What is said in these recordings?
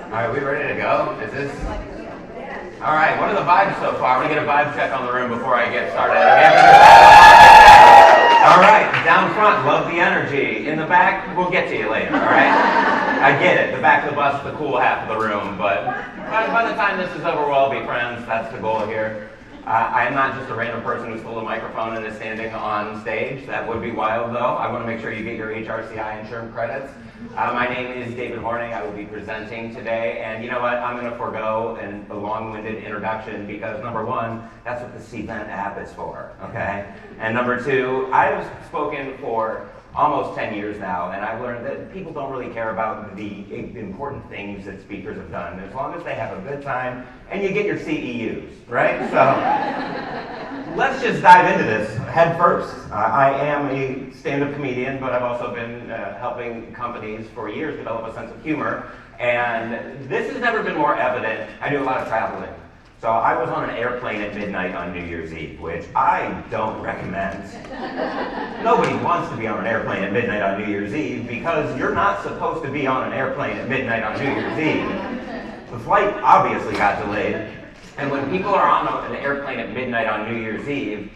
All right, we ready to go? Is this? All right, what are the vibes so far? I'm going to get a vibe check on the room before I get started. All right, down front, love the energy. In the back, we'll get to you later, all right? I get it. The back of the bus is the cool half of the room, but by the time this is over, we'll all be friends. That's the goal here. I am not just a random person who's full of microphone and is standing on stage. That would be wild, though. I want to make sure you get your HRCI insurance credits. My name is David Horning. I will be presenting today, and you know what? I'm going to forego a long-winded introduction because, number one, that's what the Cvent app is for, okay? And number two, I've spoken for almost 10 years now, and I've learned that people don't really care about the important things that speakers have done, as long as they have a good time and you get your CEUs, right? So let's just dive into this head first. I am a stand-up comedian, but I've also been helping companies for years develop a sense of humor, and this has never been more evident. I do a lot of traveling. So I was on an airplane at midnight on New Year's Eve, which I don't recommend. Nobody wants to be on an airplane at midnight on New Year's Eve because you're not supposed to be on an airplane at midnight on New Year's Eve. The flight obviously got delayed, and when people are on an airplane at midnight on New Year's Eve,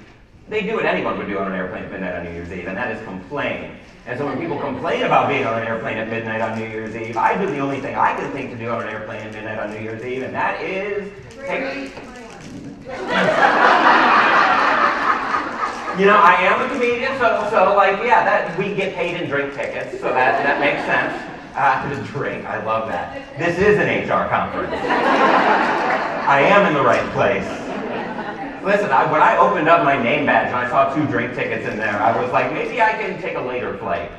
they do what anyone would do on an airplane at midnight on New Year's Eve, and that is complain. And so when people complain about being on an airplane at midnight on New Year's Eve, I do the only thing I can think to do on an airplane at midnight on New Year's Eve, and that is take... You know, I am a comedian, so like, yeah, that we get paid in drink tickets, so that makes sense. The drink, I love that. This is an HR conference. I am in the right place. Listen, when I opened up my name badge and I saw 2 drink tickets in there, I was like, maybe I can take a later flight.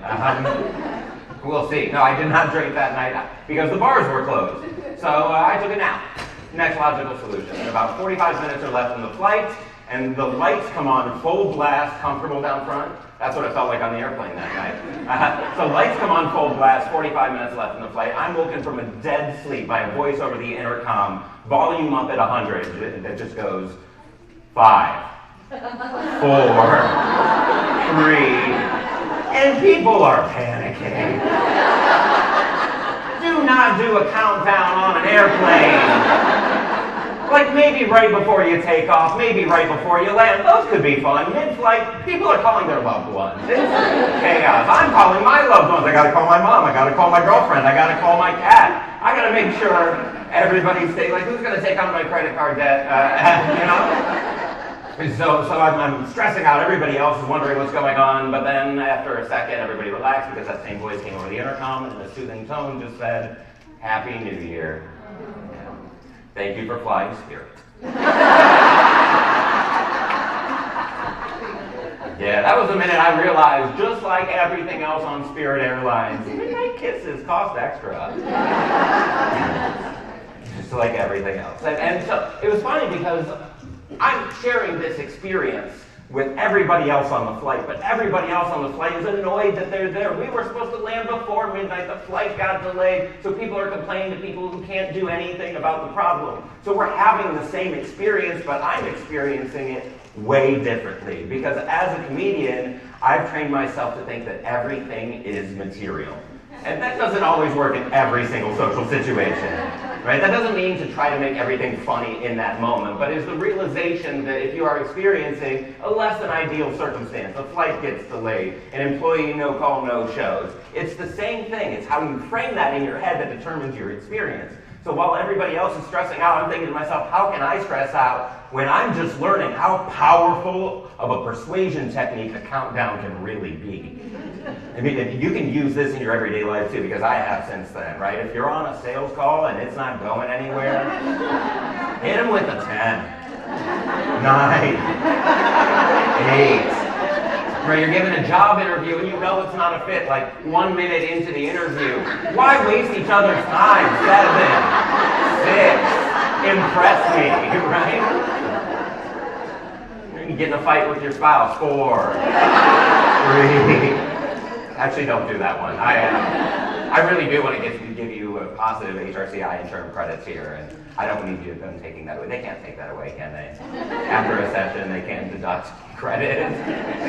We'll see. No, I did not drink that night because the bars were closed. So I took a nap. Next logical solution. And about 45 minutes are left in the flight, and the lights come on full blast, comfortable down front. That's what it felt like on the airplane that night. So lights come on full blast, 45 minutes left in the flight. I'm woken from a dead sleep by a voice over the intercom, volume up at 100. It just goes, 5, 4, 3, and people are panicking. Do not do a countdown on an airplane. Like maybe right before you take off, maybe right before you land. Those could be fun. Mid-flight, people are calling their loved ones. It's chaos. I'm calling my loved ones. I gotta call my mom. I gotta call my girlfriend. I gotta call my cat. I gotta make sure everybody stays, like, who's gonna take on my credit card debt, you know? So I'm stressing out. Everybody else is wondering what's going on, but then after a second, everybody relaxed because that same voice came over the intercom and in a soothing tone just said, Happy New Year. Thank you for flying Spirit. Yeah, that was the minute I realized, just like everything else on Spirit Airlines, midnight kisses cost extra. Just like everything else. And so it was funny because I'm sharing this experience with everybody else on the flight, but everybody else on the flight is annoyed that they're there. We were supposed to land before midnight. The flight got delayed, so people are complaining to people who can't do anything about the problem. So we're having the same experience, but I'm experiencing it way differently. Because as a comedian, I've trained myself to think that everything is material. And that doesn't always work in every single social situation, right? That doesn't mean to try to make everything funny in that moment, but it's the realization that if you are experiencing a less than ideal circumstance, a flight gets delayed, an employee no-call, no-shows, it's the same thing. It's how you frame that in your head that determines your experience. So while everybody else is stressing out, I'm thinking to myself, how can I stress out when I'm just learning how powerful of a persuasion technique a countdown can really be. I mean, you can use this in your everyday life too, because I have since then, right? If you're on a sales call and it's not going anywhere, hit them with a 10. 9, 8. Right, you're given a job interview and you know it's not a fit, like 1 minute into the interview. Why waste each other's time? 7, 6, impress me, right? You get in a fight with your spouse. 4, 3. Actually, don't do that one. I really do want to give you a positive HRCI interim credits here, and I don't need you them taking that away. They can't take that away, can they? After a session, they can't deduct credit.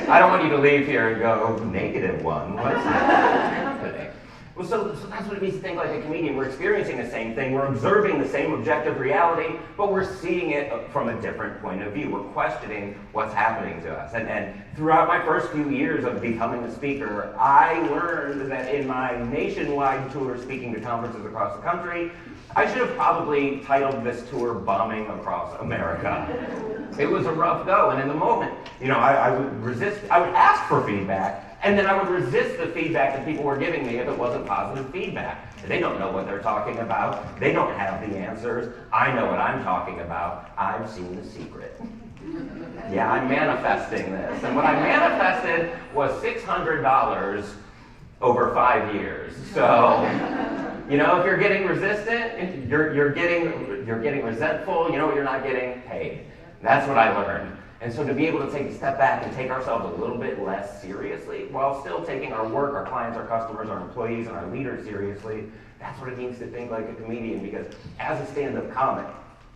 I don't want you to leave here and go, -1. What's happening? Well, so that's what it means to think like a comedian. We're experiencing the same thing. We're observing the same objective reality, but we're seeing it from a different point of view. We're questioning what's happening to us. And throughout my first few years of becoming a speaker, I learned that in my nationwide tour speaking to conferences across the country, I should have probably titled this tour Bombing Across America. It was a rough go, and in the moment, I would resist, I would ask for feedback, and then I would resist the feedback that people were giving me if it wasn't positive feedback. They don't know what they're talking about. They don't have the answers. I know what I'm talking about. I've seen The Secret. Yeah, I'm manifesting this. And what I manifested was $600 over 5 years. So, if you're getting resistant, you're getting resentful, you're not getting paid. That's what I learned. And so to be able to take a step back and take ourselves a little bit less seriously, while still taking our work, our clients, our customers, our employees, and our leaders seriously, that's what it means to think like a comedian. Because as a stand-up comic,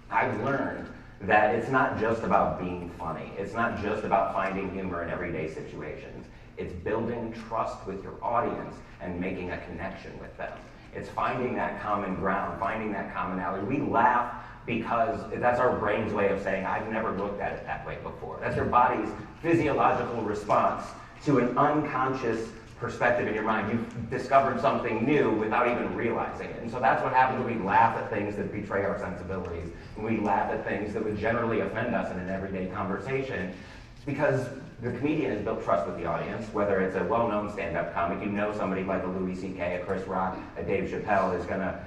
I've learned that it's not just about being funny. It's not just about finding humor in everyday situations. It's building trust with your audience and making a connection with them. It's finding that common ground, finding that commonality. We laugh because that's our brain's way of saying, I've never looked at it that way before. That's your body's physiological response to an unconscious perspective in your mind. You've discovered something new without even realizing it. And so that's what happens when we laugh at things that betray our sensibilities, when we laugh at things that would generally offend us in an everyday conversation. It's because the comedian has built trust with the audience, whether it's a well-known stand-up comic, somebody like a Louis C.K., a Chris Rock, a Dave Chappelle is gonna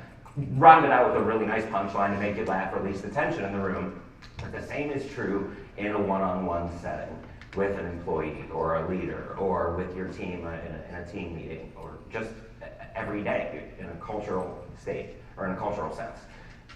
round it out with a really nice punchline to make you laugh, release the tension in the room. But the same is true in a one-on-one setting with an employee or a leader or with your team in a team meeting or just every day in a cultural state or in a cultural sense.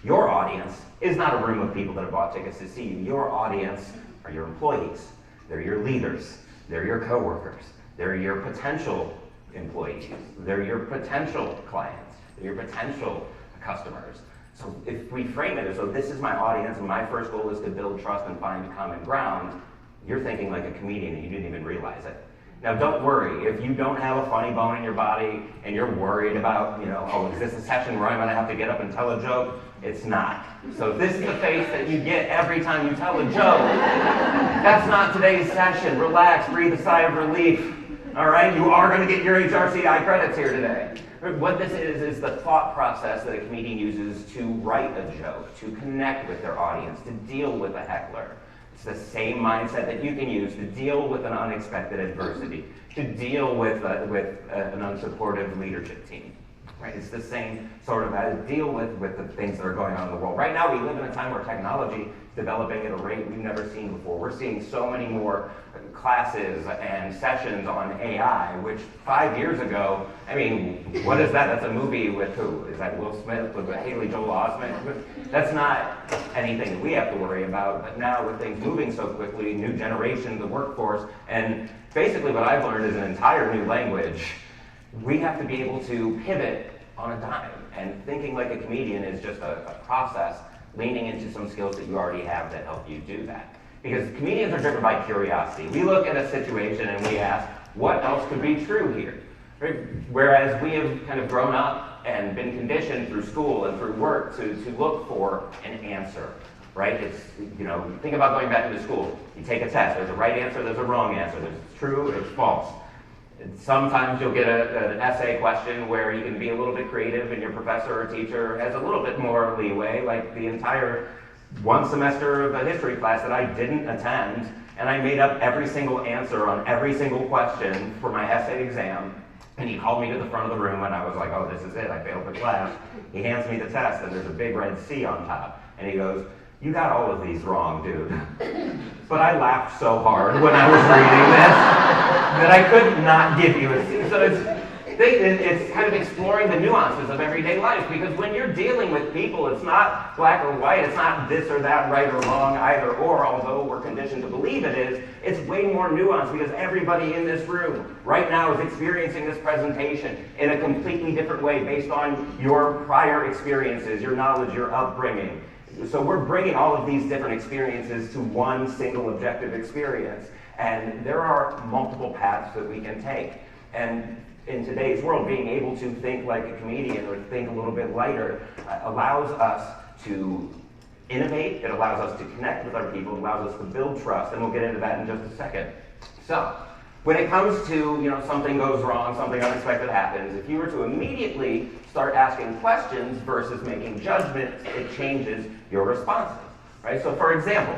Your audience is not a room of people that have bought tickets to see you. Your audience are your employees. They're your leaders. They're your coworkers. They're your potential employees. They're your potential clients. They're your potential customers. So if we frame it as though this is my audience and my first goal is to build trust and find common ground, you're thinking like a comedian and you didn't even realize it. Now don't worry, if you don't have a funny bone in your body and you're worried about, is this a session where I'm gonna have to get up and tell a joke? It's not. So if this is the face that you get every time you tell a joke, that's not today's session. Relax, breathe a sigh of relief. All right, you are gonna get your HRCI credits here today. What this is the thought process that a comedian uses to write a joke, to connect with their audience, to deal with a heckler. It's the same mindset that you can use to deal with an unexpected adversity, to deal with an unsupportive leadership team. Right? It's the same sort of deal with the things that are going on in the world. Right now, we live in a time where technology is developing at a rate we've never seen before. We're seeing so many more classes and sessions on AI, which 5 years ago, what is that? That's a movie with who? Is that Will Smith with Haley Joel Osment? That's not anything that we have to worry about. But now with things moving so quickly, new generation, the workforce, and basically what I've learned is an entire new language. We have to be able to pivot on a dime. And thinking like a comedian is just a process, leaning into some skills that you already have that help you do that. Because comedians are driven by curiosity. We look at a situation and we ask, what else could be true here? Right? Whereas we have kind of grown up and been conditioned through school and through work to look for an answer. Right? It's, think about going back to school. You take a test. There's a right answer, there's a wrong answer. There's true, there's false. Sometimes you'll get an essay question where you can be a little bit creative and your professor or teacher has a little bit more leeway, like the entire one semester of a history class that I didn't attend, and I made up every single answer on every single question for my essay exam. And he called me to the front of the room, and I was like, oh, this is it, I failed the class. He hands me the test, and there's a big red C on top. And he goes, you got all of these wrong, dude. But I laughed so hard when I was reading this that I could not give you a C. So it's kind of exploring the nuances of everyday life, because when you're dealing with people, it's not black or white, it's not this or that, right or wrong, either or, although we're conditioned to believe it is. It's way more nuanced, because everybody in this room right now is experiencing this presentation in a completely different way based on your prior experiences, your knowledge, your upbringing. So we're bringing all of these different experiences to one single objective experience, and there are multiple paths that we can take. And in today's world, being able to think like a comedian or think a little bit lighter allows us to innovate, it allows us to connect with our people, it allows us to build trust, and we'll get into that in just a second. So, when it comes to, something goes wrong, something unexpected happens, if you were to immediately start asking questions versus making judgments, it changes your responses, right? So for example,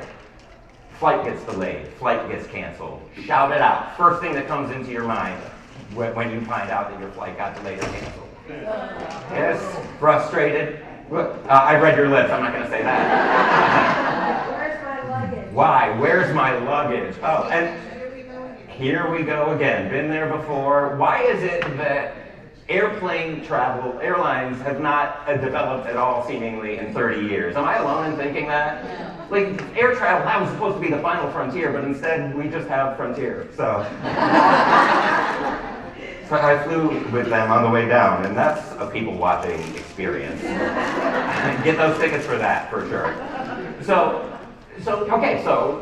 flight gets delayed, flight gets canceled, shout it out. First thing that comes into your mind when you find out that your flight got delayed or canceled. Yes, frustrated. I read your lips, I'm not going to say that. Where's my luggage? Why? Where's my luggage? Oh, and here we go again. Been there before. Why is it that airplane travel, airlines have not developed at all seemingly in 30 years? Am I alone in thinking that? No. Like, air travel, that was supposed to be the final frontier, but instead we just have Frontier. So I flew with them on the way down, and that's a people-watching experience. Get those tickets for that, for sure. So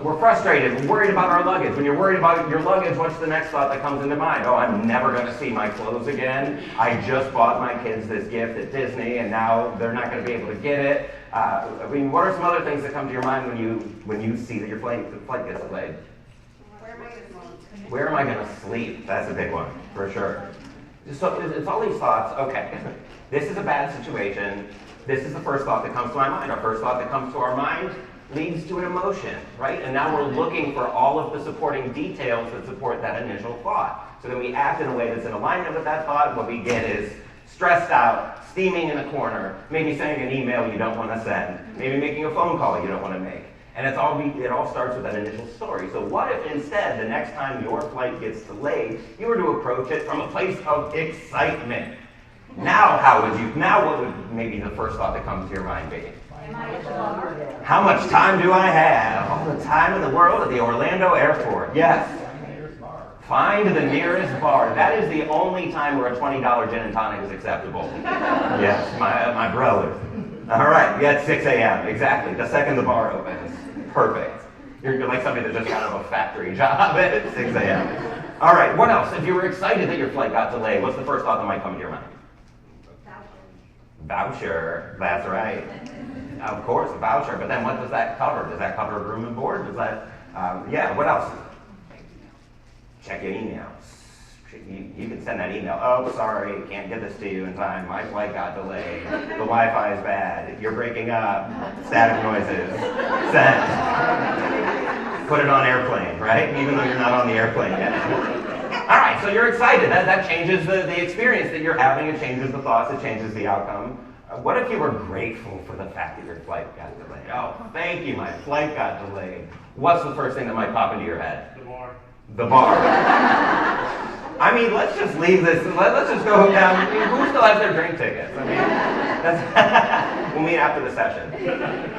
we're frustrated, we're worried about our luggage. When you're worried about your luggage, what's the next thought that comes into mind? Oh, I'm never going to see my clothes again. I just bought my kids this gift at Disney, and now they're not going to be able to get it. What are some other things that come to your mind when you see that your flight gets delayed? Where am I going to sleep? That's a big one, for sure. So it's all these thoughts. Okay, this is a bad situation. This is the first thought that comes to my mind. Our first thought that comes to our mind leads to an emotion, right? And now we're looking for all of the supporting details that support that initial thought. So then we act in a way that's in alignment with that thought. What we get is stressed out, steaming in a corner, maybe sending an email you don't want to send, maybe making a phone call you don't want to make. And it all starts with that initial story. So what if instead, the next time your flight gets delayed, you were to approach it from a place of excitement? Now what would maybe the first thought that comes to your mind be? How much time do I have? All the time in the world at the Orlando airport. Yes. Find the nearest bar. That is the only time where a $20 gin and tonic is acceptable. Yes, my brother. All right, yeah, it's 6 a.m. Exactly. The second the bar opens. Perfect. You're like somebody that just got out of a factory job at 6 a.m. All right, what else? If you were excited that your flight got delayed, what's the first thought that might come to your mind? Voucher. That's right. Of course, a voucher. But then what does that cover? Does that cover room and board? Does that, what else? Check your emails. You can send that email. Oh, sorry, can't get this to you in time. My flight got delayed. The Wi-Fi is bad. You're breaking up. Static noises. Send. Put it on airplane, right? Even though you're not on the airplane yet. All right, so you're excited. That changes the experience that you're having. It changes the thoughts. It changes the outcome. What if you were grateful for the fact that your flight got delayed? Oh, thank you, my flight got delayed. What's the first thing that might pop into your head? The bar. The bar. I mean, let's just leave this. Let's just go down. I mean, who still has their drink tickets? I mean, that's we'll meet after the session.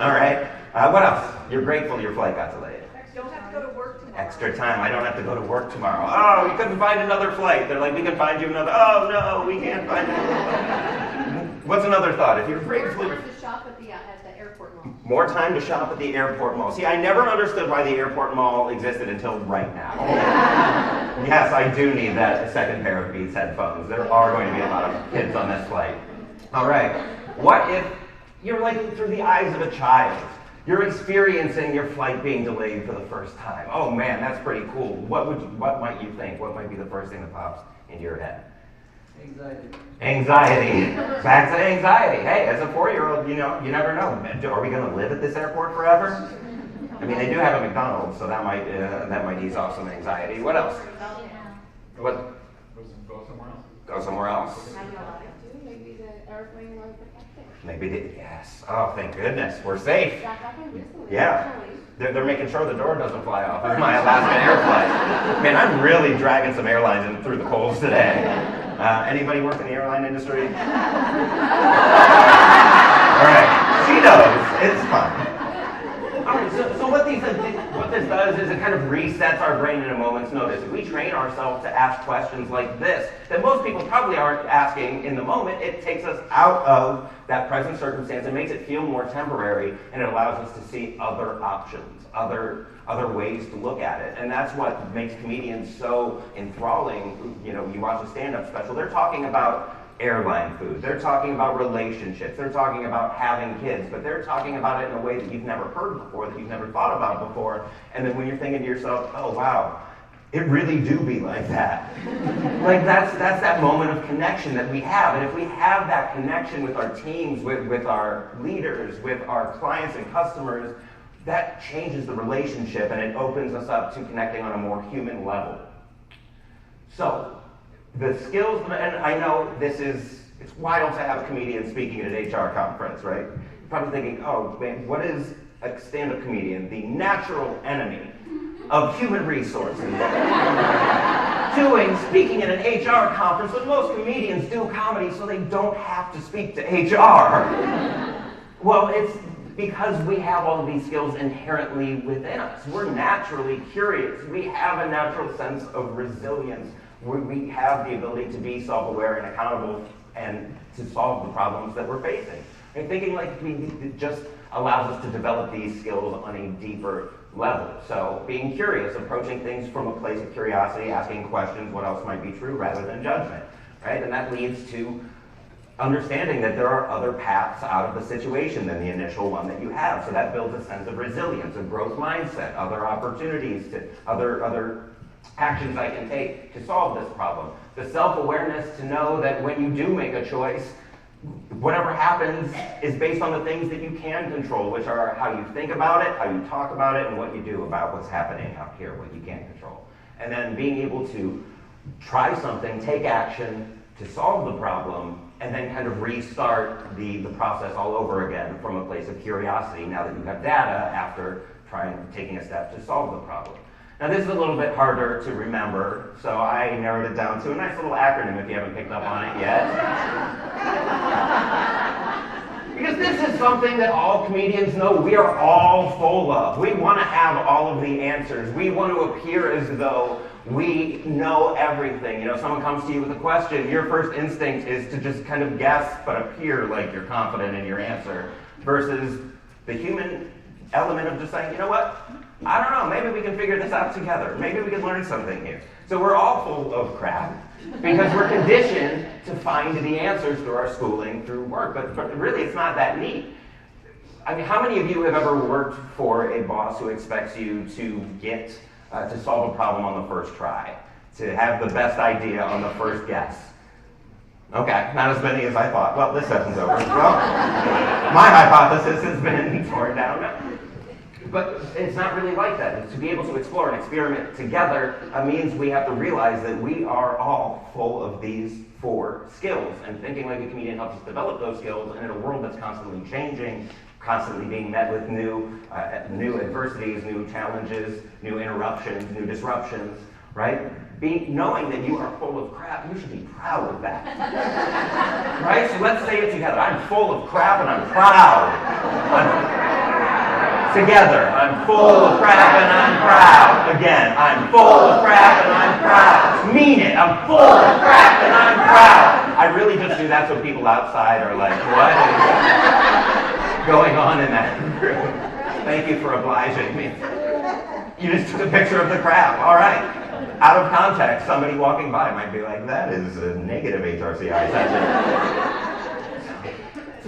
All right. What else? You're grateful your flight got delayed. Don't have to go to work tomorrow. Extra time. I don't have to go to work tomorrow. Oh, we couldn't find another flight. They're like, we can find you another. Oh no, we can't find another flight. What's another thought? If you're grateful. More time to shop at the airport mall. More time to shop at the airport mall. See, I never understood why the airport mall existed until right now. Yes, I do need that second pair of Beats headphones. There are going to be a lot of kids on this flight. All right. What if you're like through the eyes of a child? You're experiencing your flight being delayed for the first time. Oh man, that's pretty cool. What might you think? What might be the first thing that pops into your head? Anxiety. Back to anxiety. Hey, as a 4-year-old, you never know. Are we going to live at this airport forever? I mean, they do have a McDonald's, so that might ease off some anxiety. What else? What? Go somewhere else. Maybe the airplane was protected. Maybe yes. Oh, thank goodness, we're safe. That happened recently. Yeah. They're making sure the door doesn't fly off of my Alaskan air flight. Man, I'm really dragging some airlines in through the coals today. Anybody work in the airline industry? All right, she knows. It's fun. All right, so what this does is it kind of resets our brain in a moment's notice. If we train ourselves to ask questions like this, that most people probably aren't asking in the moment, it takes us out of that present circumstance and makes it feel more temporary, and it allows us to see other options, other ways to look at it. And that's what makes comedians so enthralling. You watch a stand-up special, they're talking about airline food, they're talking about relationships, they're talking about having kids, but they're talking about it in a way that you've never heard before, that you've never thought about before. And then when you're thinking to yourself, oh wow, it really do be like that. Like that's that moment of connection that we have. And if we have that connection with our teams, with our leaders, with our clients and customers, that changes the relationship and it opens us up to connecting on a more human level. So, the skills, and I know it's wild to have a comedian speaking at an HR conference, right? You're probably thinking, oh man, what is a stand-up comedian? The natural enemy of human resources. Speaking at an HR conference, but most comedians do comedy so they don't have to speak to HR. Well, it's because we have all of these skills inherently within us. We're naturally curious. We have a natural sense of resilience. We have the ability to be self-aware and accountable and to solve the problems that we're facing. And thinking like it just allows us to develop these skills on a deeper level. So being curious, approaching things from a place of curiosity, asking questions, what else might be true, rather than judgment, right? And that leads to understanding that there are other paths out of the situation than the initial one that you have. So that builds a sense of resilience, a growth mindset, other opportunities, other actions I can take to solve this problem. The self-awareness to know that when you do make a choice, whatever happens is based on the things that you can control, which are how you think about it, how you talk about it, and what you do about what's happening out here, what you can't control. And then being able to try something, take action to solve the problem, and then kind of restart the process all over again from a place of curiosity now that you have data after taking a step to solve the problem. Now this is a little bit harder to remember, so I narrowed it down to a nice little acronym if you haven't picked up on it yet. Because this is something that all comedians know we are all full of. We want to have all of the answers. We want to appear as though we know everything. Someone comes to you with a question, your first instinct is to just kind of guess, but appear like you're confident in your answer, versus the human element of just saying, you know what? I don't know, maybe we can figure this out together. Maybe we can learn something here. So we're all full of crap because we're conditioned to find the answers through our schooling, through work. But really, it's not that neat. I mean, how many of you have ever worked for a boss who expects you to to solve a problem on the first try, to have the best idea on the first guess? Okay, not as many as I thought. Well, this session's over. Well, my hypothesis has been torn down. But it's not really like that. To be able to explore and experiment together means we have to realize that we are all full of these 4 skills. And thinking like a comedian helps us develop those skills. And in a world that's constantly changing, constantly being met with new adversities, new challenges, new interruptions, new disruptions, right? Knowing that you are full of crap, you should be proud of that. Right? So let's say it together. I'm full of crap and I'm proud. Together, I'm full of crap and I'm proud. Again, I'm full of crap and I'm proud. Mean it, I'm full of crap and I'm proud. I really just do that so people outside are like, what is going on in that room? Thank you for obliging me. You just took a picture of the crap, all right. Out of context, somebody walking by might be like, that is a negative HRCI session.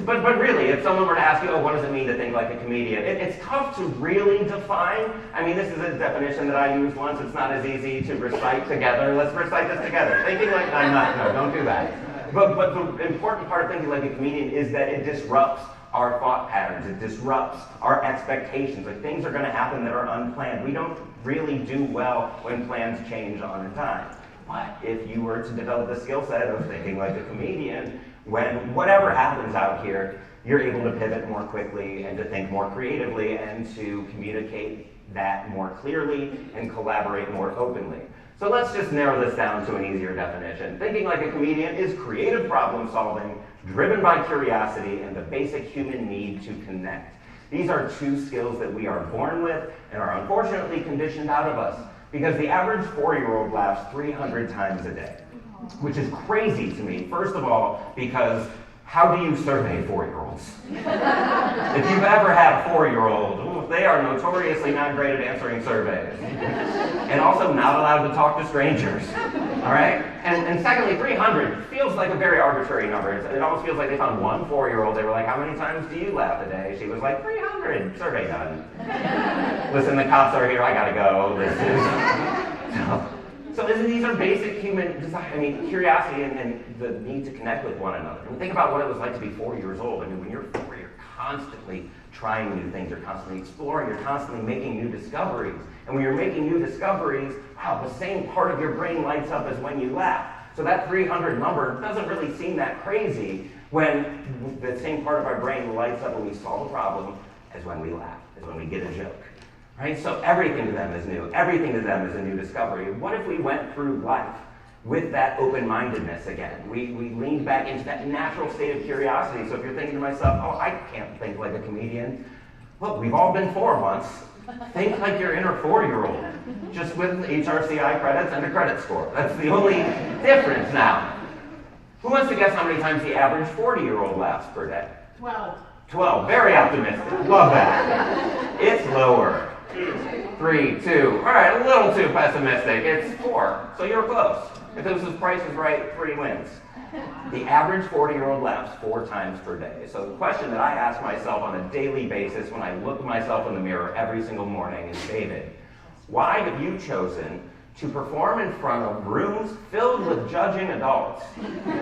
But really, if someone were to ask you, what does it mean to think like a comedian? It's tough to really define. I mean, this is a definition that I used once. It's not as easy to recite together. Let's recite this together. Thinking like, I'm not, no, don't do that. But the important part of thinking like a comedian is that it disrupts our thought patterns. It disrupts our expectations. Like, things are going to happen that are unplanned. We don't really do well when plans change on a dime. But if you were to develop the skill set of thinking like a comedian, when whatever happens out here, you're able to pivot more quickly and to think more creatively and to communicate that more clearly and collaborate more openly. So let's just narrow this down to an easier definition. Thinking like a comedian is creative problem solving, driven by curiosity and the basic human need to connect. These are two skills that we are born with and are unfortunately conditioned out of us, because the average 4-year-old laughs 300 times a day, which is crazy to me. First of all, because how do you survey 4-year-olds? If you've ever had a 4-year-old, they are notoriously not great at answering surveys. And also not allowed to talk to strangers, all right? And secondly, 300 feels like a very arbitrary number. It almost feels like they found one 4-year-old. They were like, how many times do you laugh a day? She was like, 300, survey done. Listen, the cops are here, I gotta go. So these are basic human desire. I mean, curiosity and the need to connect with one another. And think about what it was like to be 4 years old. I mean, when you're 4, you're constantly trying new things, you're constantly exploring, you're constantly making new discoveries. And when you're making new discoveries, wow, the same part of your brain lights up as when you laugh. So that 300 number doesn't really seem that crazy when the same part of our brain lights up when we solve a problem as when we laugh, as when we get a joke. Right? So everything to them is new. Everything to them is a new discovery. What if we went through life with that open-mindedness again? We leaned back into that natural state of curiosity. So if you're thinking to myself, oh, I can't think like a comedian. Look, we've all been 4 once. Think like your inner 4-year-old, just with HRCI credits and a credit score. That's the only difference now. Who wants to guess how many times the average 40-year-old laughs per day? 12. 12. Very optimistic. Love that. It's lower. 3, 2. All right, a little too pessimistic. It's 4. So you're close. If this was Price is Right, 3 wins. The average 40-year-old laughs 4 times per day. So the question that I ask myself on a daily basis when I look at myself in the mirror every single morning is, David, why have you chosen to perform in front of rooms filled with judging adults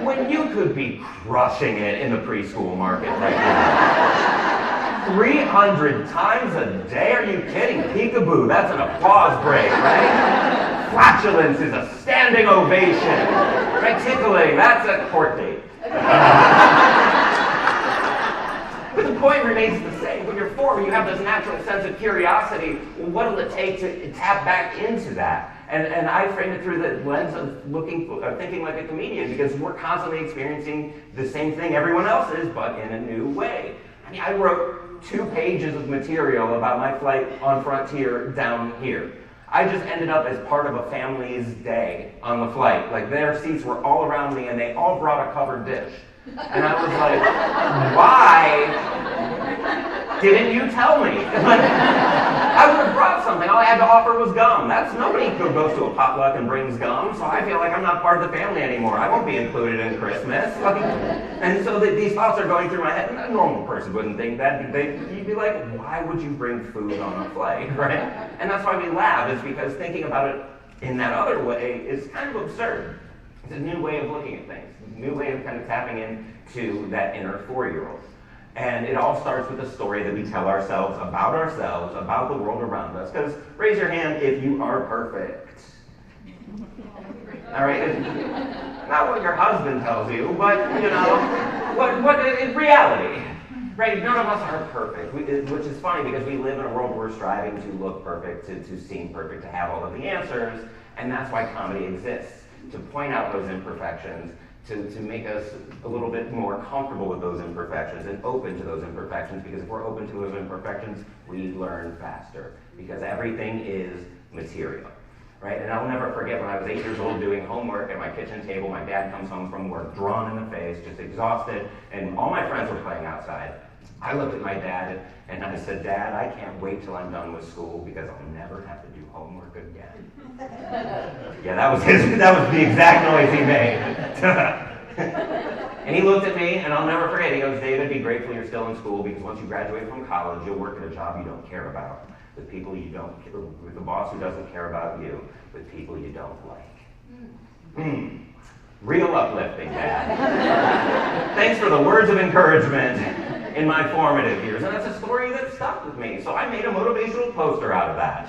when you could be crushing it in the preschool market right now? 300 times a day? Are you kidding? Peekaboo, that's an applause break, right? Flatulence is a standing ovation. Right? Tickling, that's a court date. But the point remains the same. When you're 4, when you have this natural sense of curiosity, well, what will it take to tap back into that? And I frame it through the lens of thinking like a comedian, because we're constantly experiencing the same thing everyone else is, but in a new way. I mean, I wrote 2 pages of material about my flight on Frontier down here. I just ended up as part of a family's day on the flight. Like, their seats were all around me, and they all brought a covered dish. And I was like, why didn't you tell me? I would have brought something. All I had to offer was gum. Nobody goes to a potluck and brings gum, so I feel like I'm not part of the family anymore. I won't be included in Christmas. And so these thoughts are going through my head. A normal person wouldn't think that. You'd be like, why would you bring food on a flight, right? And that's why we laugh, is because thinking about it in that other way is kind of absurd. It's a new way of looking at things, a new way of kind of tapping into that inner 4-year-old. And it all starts with a story that we tell ourselves, about the world around us. Because raise your hand if you are perfect. All right? Not what your husband tells you, but, you know, what in reality. Right? None of us are perfect, which is funny because we live in a world where we're striving to look perfect, to seem perfect, to have all of the answers. And that's why comedy exists, to point out those imperfections, to make us a little bit more comfortable with those imperfections and open to those imperfections, because if we're open to those imperfections, we learn faster, because everything is material, right? And I'll never forget when I was 8 years old doing homework at my kitchen table, my dad comes home from work, drawn in the face, just exhausted, and all my friends were playing outside. I looked at my dad and I said, Dad, I can't wait till I'm done with school because I'll never have to do homework again. Yeah, that was the exact noise he made. And he looked at me, and I'll never forget, he goes, David, be grateful you're still in school, because once you graduate from college, you'll work at a job you don't care about, with people you don't, with a boss who doesn't care about you, with people you don't like. Real uplifting, Dad. Thanks for the words of encouragement in my formative years. And that's a story that stuck with me. So I made a motivational poster out of that.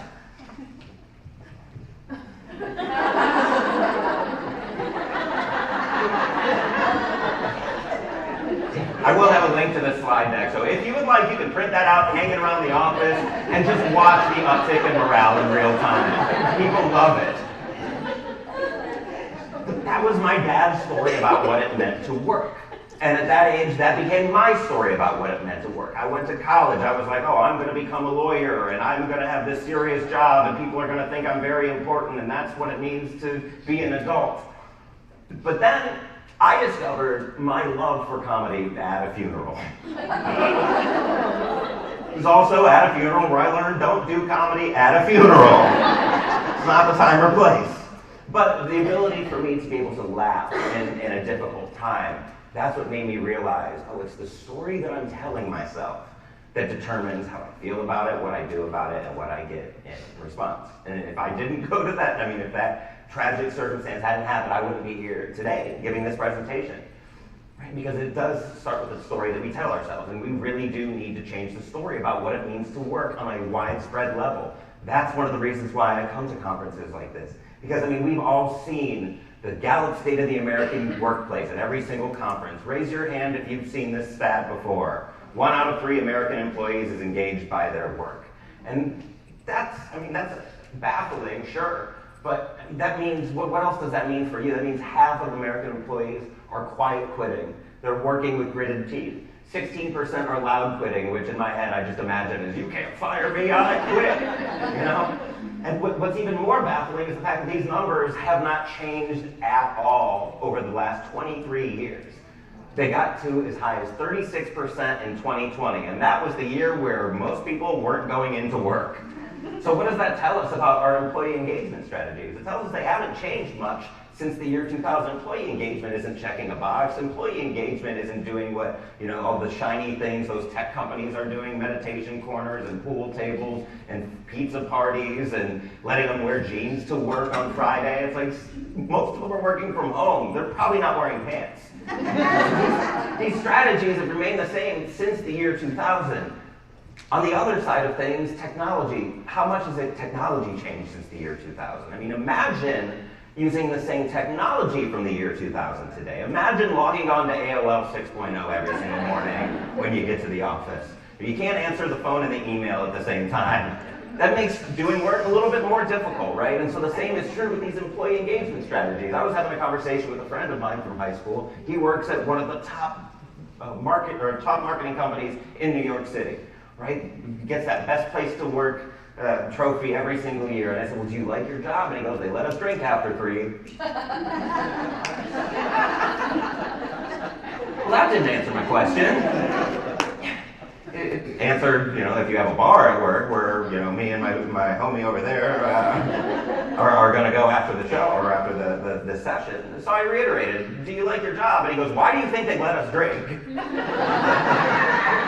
I will have a link to this slide deck, so if you would like, you can print that out, hang it around the office, and just watch the uptick in morale in real time. People love it. But that was my dad's story about what it meant to work. And at that age, that became my story about what it meant to work. I went to college. I was like, oh, I'm going to become a lawyer, and I'm going to have this serious job, and people are going to think I'm very important, and that's what it means to be an adult. But then I discovered my love for comedy at a funeral. It was also at a funeral where I learned don't do comedy at a funeral. It's not the time or place. But the ability for me to be able to laugh in a difficult time, that's what made me realize, oh, it's the story that I'm telling myself that determines how I feel about it, what I do about it, and what I get in response. And if I didn't go to that, I mean, if that tragic circumstance hadn't happened, I wouldn't be here today giving this presentation. Right? Because it does start with the story that we tell ourselves, and we really do need to change the story about what it means to work on a widespread level. That's one of the reasons why I come to conferences like this. Because, I mean, we've all seen the Gallup State of the American Workplace at every single conference. Raise your hand if you've seen this stat before. 1 out of 3 American employees is engaged by their work. And that's baffling, sure. But that means, what else does that mean for you? That means half of American employees are quiet quitting. They're working with gritted teeth. 16% are loud quitting, which in my head I just imagine is, you can't fire me, I quit, you know? And what's even more baffling is the fact that these numbers have not changed at all over the last 23 years. They got to as high as 36% in 2020, and that was the year where most people weren't going into work. So what does that tell us about our employee engagement strategies? It tells us they haven't changed much since the year 2000. Employee engagement isn't checking a box. Employee engagement isn't doing what, you know, all the shiny things those tech companies are doing, meditation corners and pool tables and pizza parties and letting them wear jeans to work on Friday. It's like most of them are working from home. They're probably not wearing pants. These strategies have remained the same since the year 2000. On the other side of things, technology. How much has technology changed since the year 2000? I mean, imagine using the same technology from the year 2000 today. Imagine logging on to AOL 6.0 every single morning when you get to the office. You can't answer the phone and the email at the same time. That makes doing work a little bit more difficult, right? And so the same is true with these employee engagement strategies. I was having a conversation with a friend of mine from high school. He works at one of the top marketing companies in New York City, right? He gets that best place to work trophy every single year. And I said, well, do you like your job? And he goes, they let us drink after 3. Well, that didn't answer my question. It answered, you know, if you have a bar at work where, you know, me and my homie over there are going to go after the show or after the session. So I reiterated, do you like your job? And he goes, why do you think they let us drink?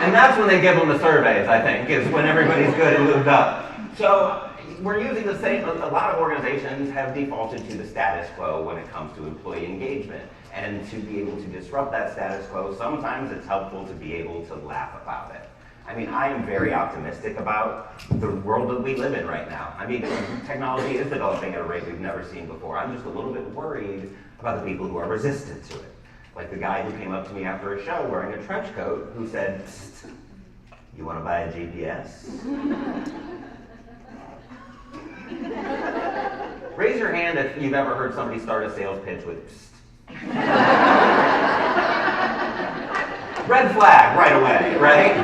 And that's when they give them the surveys, I think, is when everybody's good and moved up. So we're using the same, a lot of organizations have defaulted to the status quo when it comes to employee engagement. And to be able to disrupt that status quo, sometimes it's helpful to be able to laugh about it. I mean, I am very optimistic about the world that we live in right now. I mean, technology is developing at a rate we've never seen before. I'm just a little bit worried about the people who are resistant to it. Like the guy who came up to me after a show wearing a trench coat who said, "Psst, you want to buy a GPS?" Raise your hand if you've ever heard somebody start a sales pitch with "psst." Red flag right away, right?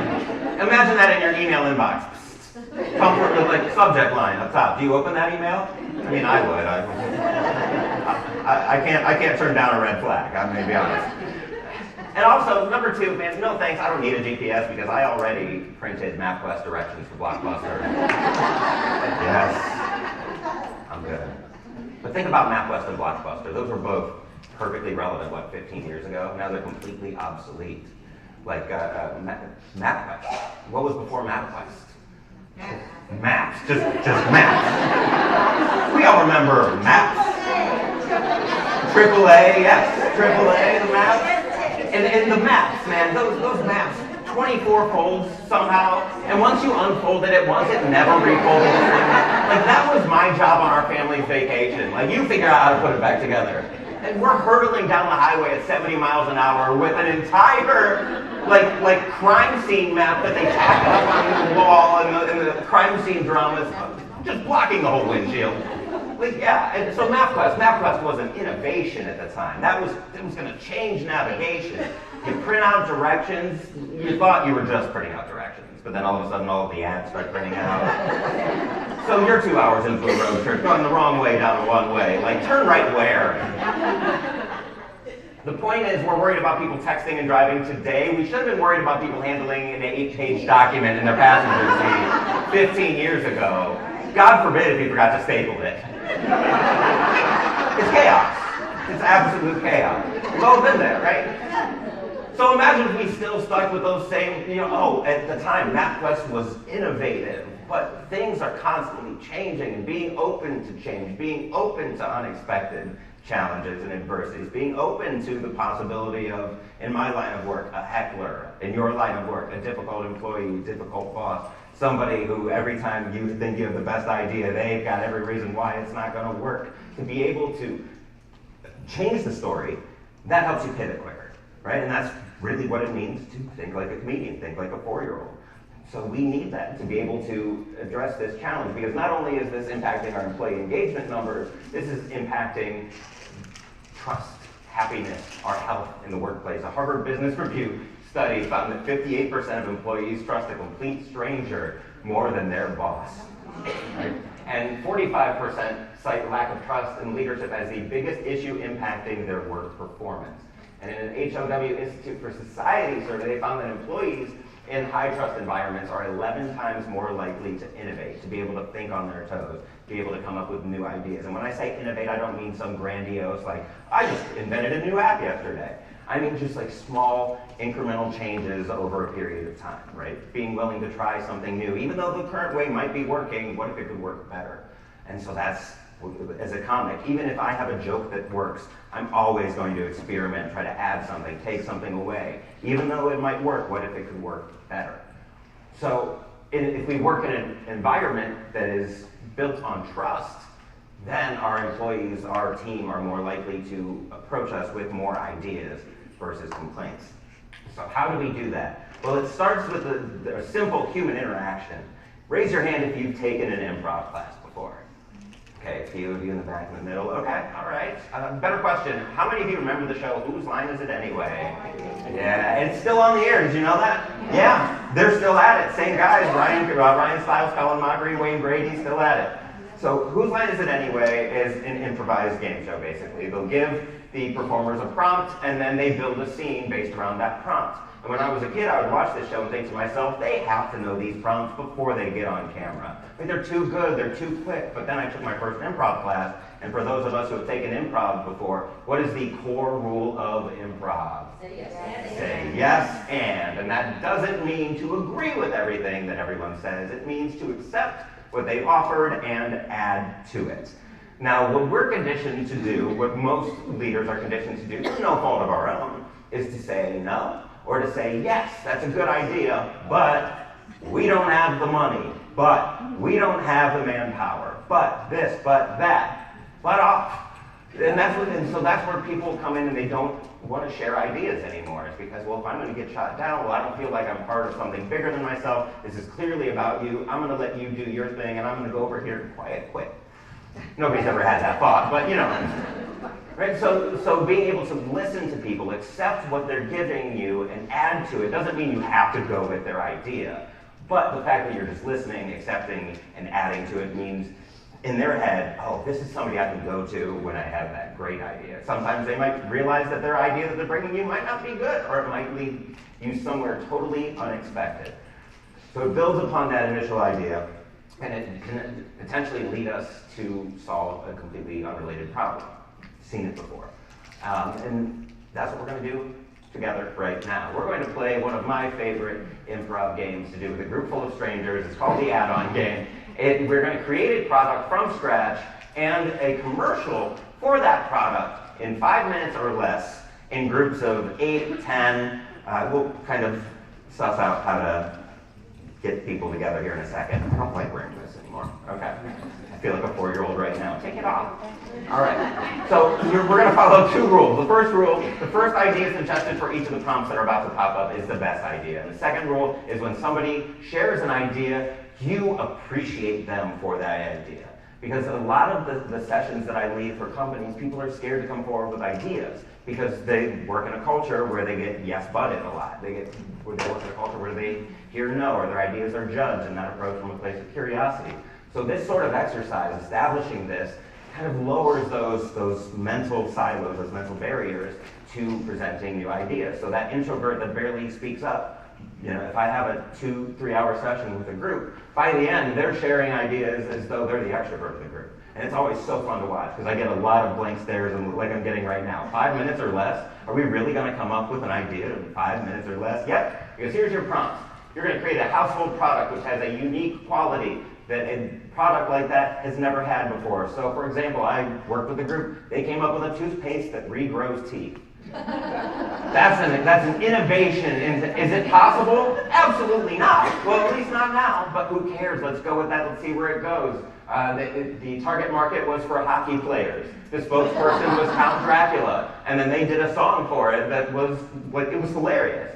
Imagine that in your email inbox. Psst. Comfort with like subject line up top. Do you open that email? I mean, I would. I can't turn down a red flag. I'm gonna be honest. And also, number 2, man, no thanks. I don't need a GPS because I already printed MapQuest directions for Blockbuster. Yes, I'm good. But think about MapQuest and Blockbuster. Those were both perfectly relevant, 15 years ago? Now they're completely obsolete. Like MapQuest. What was before MapQuest? Maps. Just maps. We all remember maps. Triple A, yes, triple A, the maps. And the maps, man, those maps, 24 folds somehow, and once you unfolded it once, it never refolded the same. Like, that was my job on our family's vacation. Like, you figure out how to put it back together. And we're hurtling down the highway at 70 miles an hour with an entire, like crime scene map that they tacked up on the wall, and the crime scene dramas just blocking the whole windshield. Like, yeah, and so MapQuest was an innovation at the time. It was going to change navigation. You print out directions, you thought you were just printing out directions, but then all of a sudden all of the ads start printing out. So you're 2 hours into a road trip, going the wrong way down a one-way. Like, turn right where? The point is, we're worried about people texting and driving today. We should have been worried about people handling an 8-page document in their passenger seat 15 years ago. God forbid if you forgot to staple it. It's chaos. It's absolute chaos. We've all been there, right? So imagine if we still stuck with those same, at the time, MapQuest was innovative, but things are constantly changing, and being open to change, being open to unexpected challenges and adversities, being open to the possibility of, in my line of work, a heckler, in your line of work, a difficult employee, difficult boss, somebody who every time you think you have the best idea, they've got every reason why it's not going to work. To be able to change the story, that helps you pivot quicker, right? And that's really what it means to think like a comedian, think like a 4-year-old. So we need that to be able to address this challenge, because not only is this impacting our employee engagement numbers, this is impacting trust, happiness, our health in the workplace. A Harvard Business Review study found that 58% of employees trust a complete stranger more than their boss. Right? And 45% cite lack of trust in leadership as the biggest issue impacting their work performance. And in an HOW Institute for Society survey, they found that employees in high-trust environments are 11 times more likely to innovate, to be able to think on their toes, be able to come up with new ideas. And when I say innovate, I don't mean some grandiose, like, I just invented a new app yesterday. I mean just like small, incremental changes over a period of time, right? Being willing to try something new. Even though the current way might be working, what if it could work better? And so that's, as a comic, even if I have a joke that works, I'm always going to experiment, try to add something, take something away. Even though it might work, what if it could work better? So if we work in an environment that is built on trust, then our employees, our team, are more likely to approach us with more ideas versus complaints. So how do we do that? Well, it starts with a simple human interaction. Raise your hand if you've taken an improv class before. Okay, a few of you in the back and the middle. Okay, all right. Better question. How many of you remember the show Whose Line Is It Anyway? Yeah, it's still on the air. Did you know that? Yeah, they're still at it. Same guys, Ryan Stiles, Colin Mockery, Wayne Brady, still at it. So Whose Line Is It Anyway is an improvised game show, basically. They'll give the performers a prompt, and then they build a scene based around that prompt. And when I was a kid, I would watch this show and think to myself, they have to know these prompts before they get on camera. I mean, they're too good, they're too quick. But then I took my first improv class, and for those of us who have taken improv before, what is the core rule of improv? Say yes. Say yes and that doesn't mean to agree with everything that everyone says. It means to accept what they've offered and add to it. Now, what we're conditioned to do, what most leaders are conditioned to do, through no fault of our own, is to say no, or to say, yes, that's a good idea, but we don't have the money, but we don't have the manpower, but this, but that, but off. And so that's where people come in and they don't want to share ideas anymore. It's because, well, if I'm going to get shot down, well, I don't feel like I'm part of something bigger than myself. This is clearly about you. I'm going to let you do your thing, and I'm going to go over here and quiet quit. Nobody's ever had that thought, but you know. Right? So being able to listen to people, accept what they're giving you, and add to it doesn't mean you have to go with their idea. But the fact that you're just listening, accepting, and adding to it means in their head, oh, this is somebody I can go to when I have that great idea. Sometimes they might realize that their idea that they're bringing you might not be good, or it might lead you somewhere totally unexpected. So it builds upon that initial idea, and it can potentially lead us to solve a completely unrelated problem. Seen it before. And that's what we're going to do together right now. We're going to play one of my favorite improv games to do with a group full of strangers. It's called the add-on game. We're going to create a product from scratch and a commercial for that product in 5 minutes or less, in groups of 8, 10, we'll kind of suss out how to get people together here in a second. I don't like wearing this anymore. Okay. I feel like a 4-year-old right now. Take it off. All right. So we're going to follow 2 rules. The first rule, the first idea suggested for each of the prompts that are about to pop up is the best idea. And the second rule is when somebody shares an idea, you appreciate them for that idea. Because a lot of the sessions that I lead for companies, people are scared to come forward with ideas because they work in a culture where they get yes-butted a lot. They work in a culture where they hear no, or their ideas are judged, and that approach from a place of curiosity. So this sort of exercise, establishing this, kind of lowers those mental silos, those mental barriers to presenting new ideas. So that introvert that barely speaks up, if I have a 2-3 hour session with a group, by the end, they're sharing ideas as though they're the extrovert of the group. And it's always so fun to watch, because I get a lot of blank stares, and like I'm getting right now. 5 minutes or less? Are we really going to come up with an idea in 5 minutes or less? Yep, because here's your prompts. You're going to create a household product which has a unique quality that a product like that has never had before. So, for example, I worked with a group. They came up with a toothpaste that regrows teeth. That's an innovation. Is it possible? Absolutely not. Well, at least not now, but who cares? Let's go with that. Let's see where it goes. The target market was for hockey players. The spokesperson was Count Dracula, and then they did a song for it that was, it was hilarious.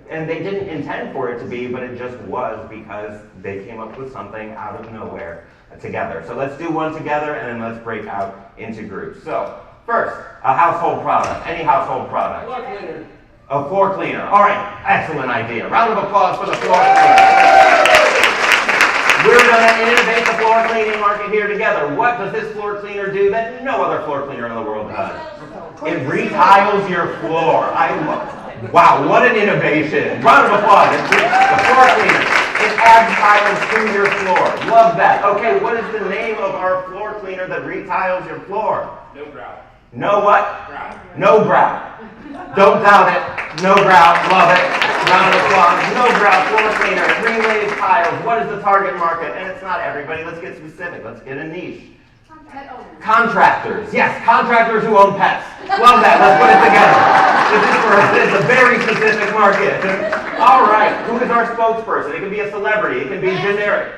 And they didn't intend for it to be, but it just was because they came up with something out of nowhere together. So let's do one together, and then let's break out into groups. So, first, a household product. Any household product. Floor cleaner. A floor cleaner. All right, excellent idea. Round of applause for the floor cleaner. We're going to innovate the floor cleaning market here together. What does this floor cleaner do that no other floor cleaner in the world does? It retiles your floor. Wow, what an innovation. Round of applause. The floor cleaner. It adds tiles to your floor. Love that. Okay, what is the name of our floor cleaner that retiles your floor? No grout. No what? Grout. No grout. Don't doubt it. No grout. Love it. Round of applause. No grout floor cleaner. Relays tiles. What is the target market? And it's not everybody. Let's get specific. Let's get a niche. Contractors. Yes, contractors who own pets. Love that. Let's put it together. This is a very specific market. All right. Who is our spokesperson? It can be a celebrity. It can be generic.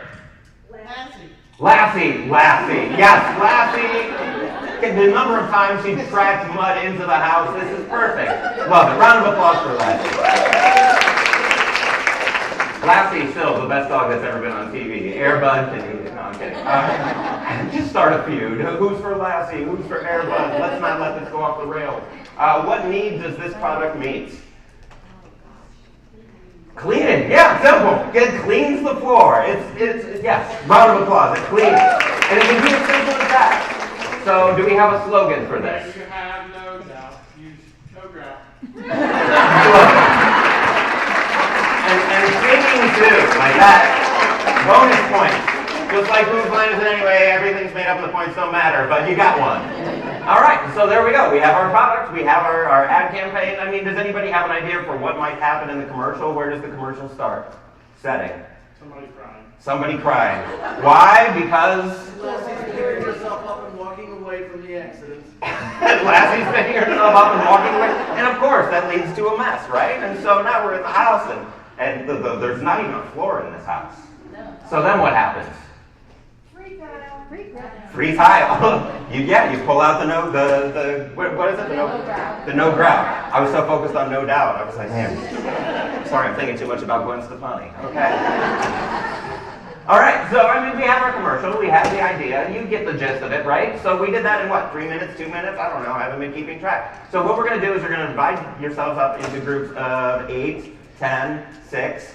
Lassie. Yes, Lassie. The number of times she tracks mud into the house. This is perfect. Love it. Round of applause for Lassie. Lassie still the best dog that's ever been on TV. Airbud can eat it. No, I'm kidding. Just start a feud. Who's for Lassie? Who's for Airbud? Let's not let this go off the rails. What need does this product meet? Cleaning. Yeah, simple. It cleans the floor. It's yes. Round of applause. It cleans. And it can be as simple as that. So, do we have a slogan for this? You have no doubt. Use no grout. And singing too, like that. Bonus points. Just like whose line is it anyway? Everything's made up and the points don't matter, but you got one. All right, so there we go. We have our product. We have our ad campaign. I mean, does anybody have an idea for what might happen in the commercial? Where does the commercial start? Setting. Somebody crying. Somebody crying. Why? Because Lassie's picking herself up and walking away from the accident. Lassie's picking herself up and walking away. And of course, that leads to a mess, right? And so now we're in the house, and there's not even a floor in this house. So then what happens? Free tile. You pull out what is it? The no grout. I was so focused on no doubt. I was like, man, sorry, I'm thinking too much about Gwen Stefani. Okay. All right, so I mean, we have our commercial, we have the idea, you get the gist of it, right? So we did that in what, 3 minutes, 2 minutes? I don't know, I haven't been keeping track. So what we're gonna do is we're gonna divide yourselves up into groups of 8, 10, 6,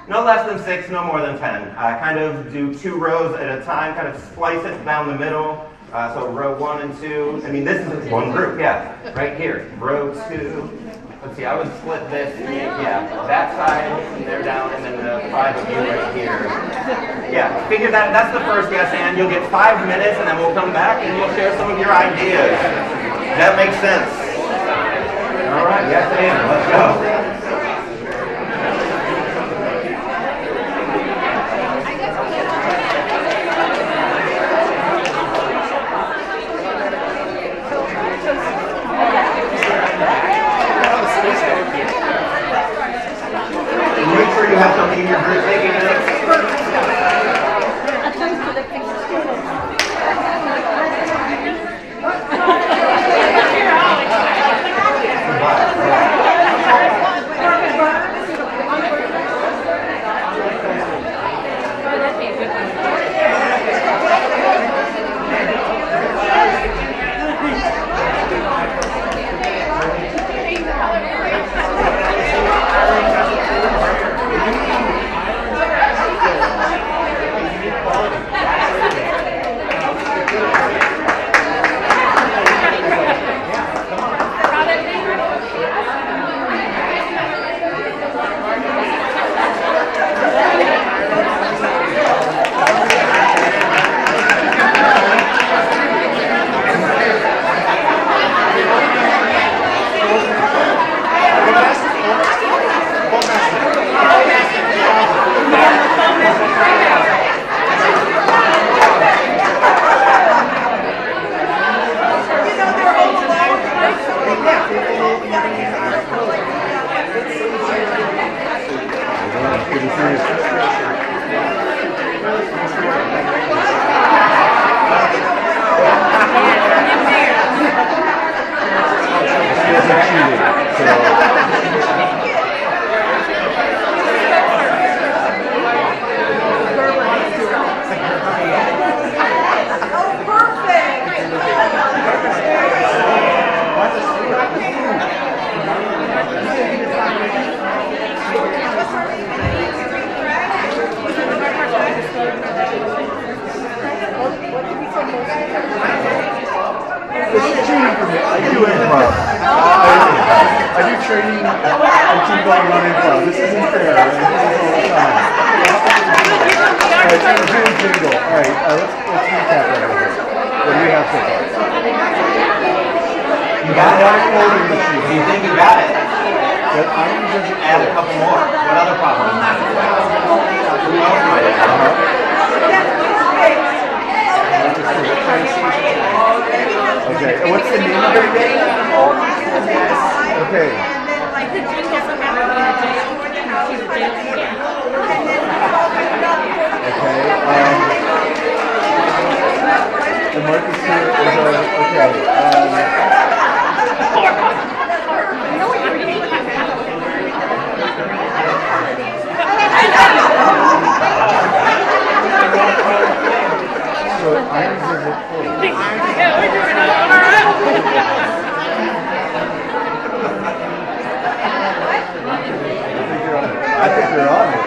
no less than 6, no more than 10. Kind of do 2 rows at a time, kind of splice it down the middle. So row 1 and 2, I mean, this is one group, yeah, right here. Row 2, let's see, I would split this, yeah, that side, and they're down, and then the 5 of you right here. Yeah, figure that's the first yes and. You'll get 5 minutes, and then we'll come back, and you'll share some of your ideas. That makes sense. All right, yes and, let's go. demonstrating achievable running flow. This isn't fair. This is all the time. Alright, so we're doing jingle. Alright, let's recap a little bit. What do we have so far? You got it? Folding machine. You think you got it? That irons does it Add a couple more. What other problems? Who else might it help? Okay, and what's the name of it again? Okay. Okay, the Marcus here is so irons is it full? I think they're on it.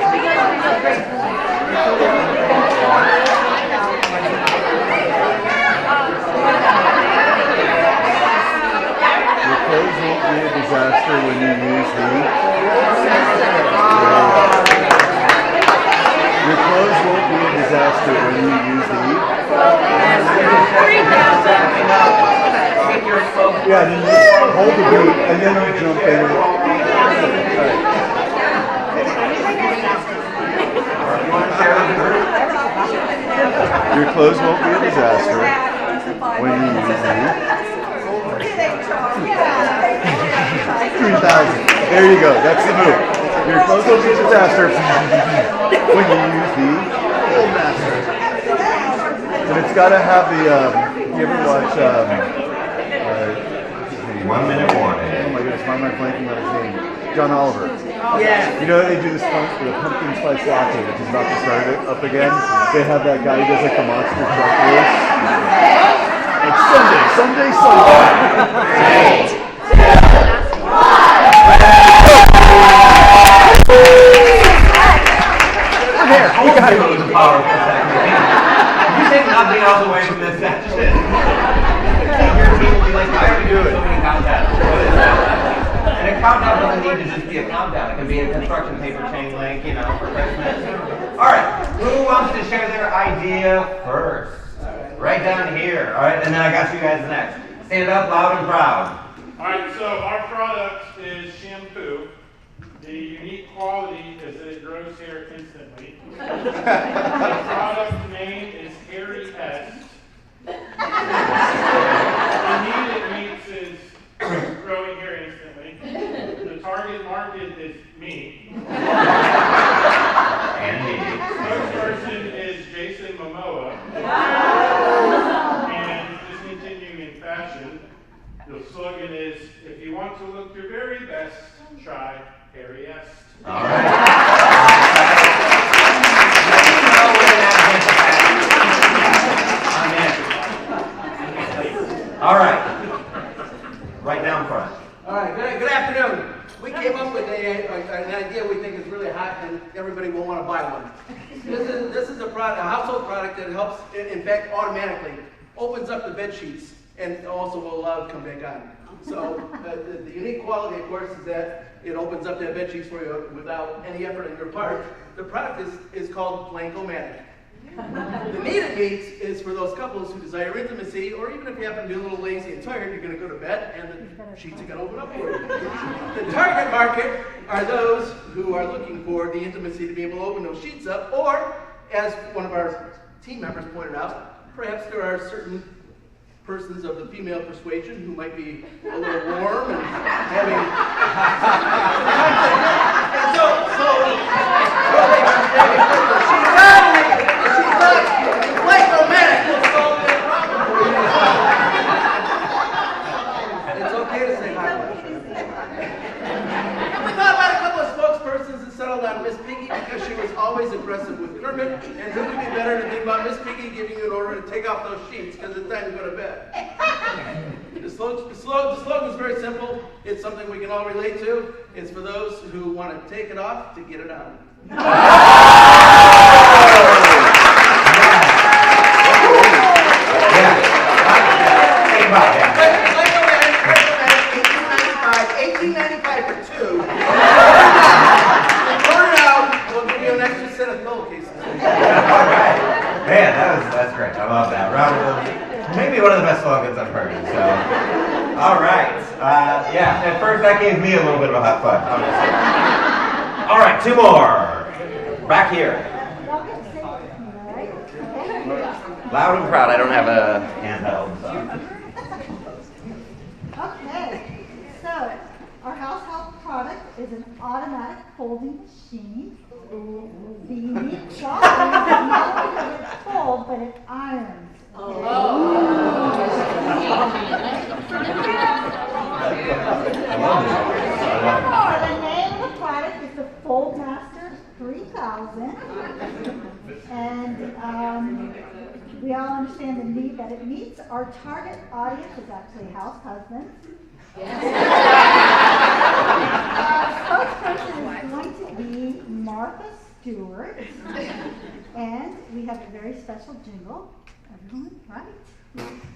Your clothes won't be a disaster when you use the... Your clothes won't be a disaster when you use the... Yeah, then you just hold the gate and then you jump in. Your clothes won't be a disaster when you use the 3,000. There you go. That's the move. Your clothes won't be a disaster when you use the Old Master. And it's got to have the. You ever watch? 1 minute warning. Oh my goodness, why am I blanking on his name? John Oliver. Yeah. You know they do this the pumpkin spice latte, which is about to start it up again. They have that guy who does like the monster truck race. Like Sunday. Here, we got it. The power of you take nothing else away from this session. Your team will be like, why are we doing so many countdowns? What is that? And a countdown doesn't need to just be a countdown. It can be a construction paper chain link, you know, for Christmas. All right, who wants to share their idea first? Right down here. All right, and then I got you guys next. Stand up loud and proud. All right, so our product is shampoo. The unique quality is that it grows hair instantly. The product name is HRFL. The need it meets is growing hair instantly. The target market is me. And me. Spokesperson is Jason Momoa. And just continuing in fashion, the slogan is, if you want to look your very best, try hairiest. All right. All right. Right down front. All right, good afternoon. We came up with an idea we think is really hot and everybody will want to buy one. This is a household product that helps, in fact, automatically opens up the bed sheets and also will allow it to come back on. So the unique quality, of course, is that it opens up that bed sheets for you without any effort on your part. The product is called Blank-O-Matic. The need it meets is for those couples who desire intimacy, or even if you happen to be a little lazy and tired, you're going to go to bed and the sheets are going to open up for you. The target market are those who are looking for the intimacy to be able to open those sheets up, or, as one of our team members pointed out, perhaps there are certain persons of the female persuasion who might be a little warm and having... It's okay to say hi. We thought about a couple of spokespersons and settled on Miss Piggy because she was always aggressive with Kermit, and who would be better to think about Miss Piggy giving you an order to take off those sheets because it's time to go to bed. The slogan is very simple. It's something we can all relate to. It's for those who want to take it off to get it on. $18.95 for Man, that's great. I love that. Maybe one of the best slogans I've heard. So, all right. Yeah, at first that gave me a little bit of a hot fun, honestly. All right, 2 more. Back here. Loud and proud. I don't have a handheld. So. Okay, so our household product is an automatic folding machine. The unique quality is not because it folds, but it irons. The name of the product is the Foldmaster 3000, and we all understand the need that it meets. Our target audience is actually house husbands. Our spokesperson is going to be Martha Stewart, and we have a very special jingle. Everyone, right?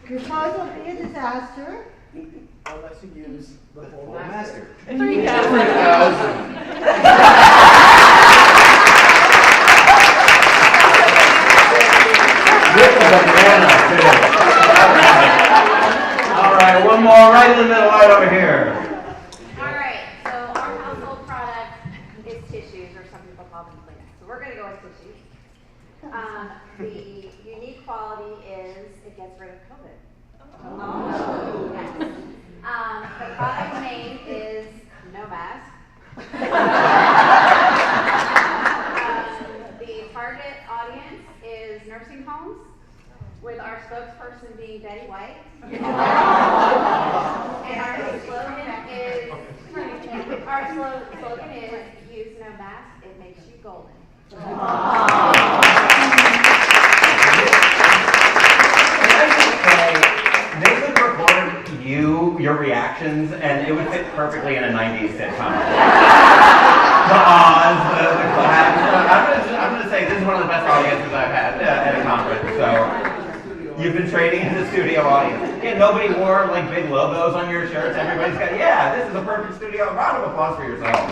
Your toys will be a disaster. Unless you use the Foldmaster. 3,000. All right, one more right in the middle, right over here. All right, so our household product is tissues, or some people call them Kleenex. So we're going to go with tissues. The unique quality is it gets rid of COVID. Oh. Yes. The product name is No Mask. The target audience is nursing homes, with our spokesperson being Betty White. And our slogan is use no mask, it makes you golden. They could record your reactions, and it would fit perfectly in a 90s sitcom. The awes, the claps. I'm going to say this is one of the best audiences I've had at a conference. So you've been training in the studio audience. Yeah, nobody wore like big logos on your shirts. Everybody's got, yeah, this is a perfect studio. A round of applause for yourself.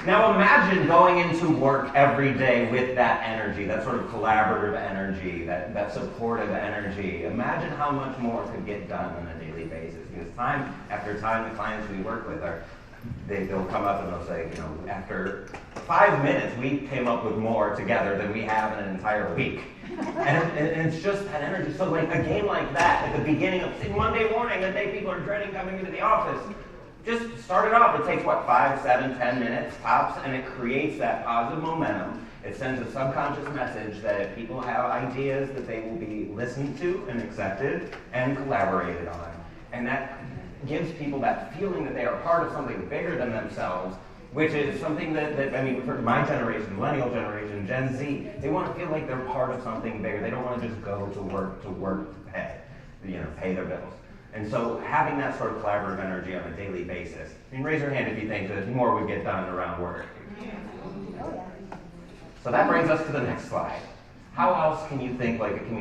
Now imagine going into work every day with that energy, that sort of collaborative energy, that supportive energy. Imagine how much more could get done on a daily basis. Because time after time, the clients we work with they'll come up and they'll say, you know, after 5 minutes, we came up with more together than we have in an entire week. And it's just that energy. So like a game like that, at the beginning of Monday morning, the day people are dreading coming into the office, just start it off. It takes, 5, 7, 10 minutes tops, and it creates that positive momentum. It sends a subconscious message that if people have ideas, that they will be listened to and accepted and collaborated on. And that gives people that feeling that they are part of something bigger than themselves, which is something that I mean, for my generation, millennial generation, Gen Z, they want to feel like they're part of something bigger. They don't want to just go to work to pay their bills. And so having that sort of collaborative energy on a daily basis, I mean, raise your hand if you think that more would get done around work. So that brings us to the next slide. How else can you think can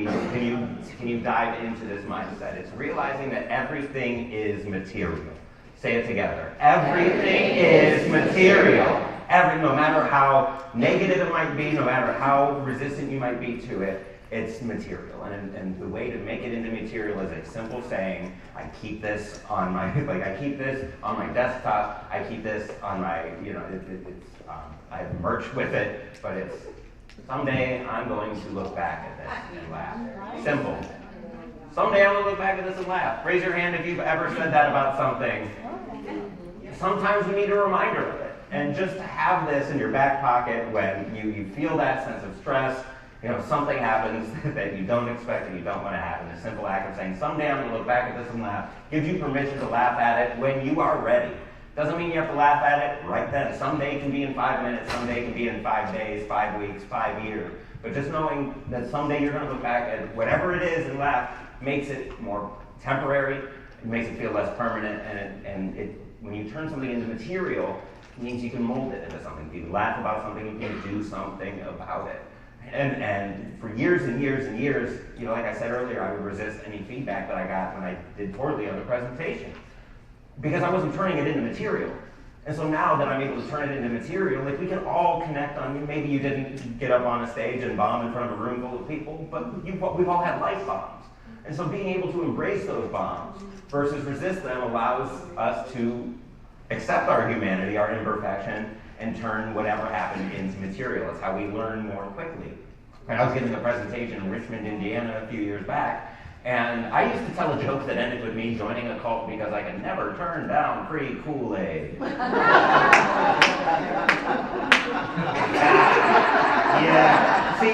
you dive into this mindset? It's realizing that everything is material. Say it together. Everything is material. No matter how negative it might be, no matter how resistant you might be to it, it's material. And the way to make it into material is a simple saying. I keep this on my desktop. I keep this on my, I have merch with it, but it's someday I'm going to look back at this and laugh. Simple. Someday I'm going to look back at this and laugh. Raise your hand if you've ever said that about something. Sometimes we need a reminder of it. And just to have this in your back pocket when you feel that sense of stress, something happens that you don't expect and you don't want to happen. A simple act of saying, someday I'm going to look back at this and laugh, gives you permission to laugh at it when you are ready. Doesn't mean you have to laugh at it right then. Someday can be in 5 minutes, someday can be in 5 days, 5 weeks, 5 years. But just knowing that someday you're going to look back at whatever it is and laugh makes it more temporary, it makes it feel less permanent, and when you turn something into material, it means you can mold it into something. If you laugh about something, you can do something about it. And for years and years and years, like I said earlier, I would resist any feedback that I got when I did poorly on the presentation. Because I wasn't turning it into material. And so now that I'm able to turn it into material, like we can all connect on, maybe you didn't get up on a stage and bomb in front of a room full of people, but we've all had life bombs. And so being able to embrace those bombs versus resist them allows us to accept our humanity, our imperfection, and turn whatever happened into material. It's how we learn more quickly. And I was giving a presentation in Richmond, Indiana a few years back, and I used to tell a joke that ended with me joining a cult because I could never turn down free Kool-Aid. Yeah. See,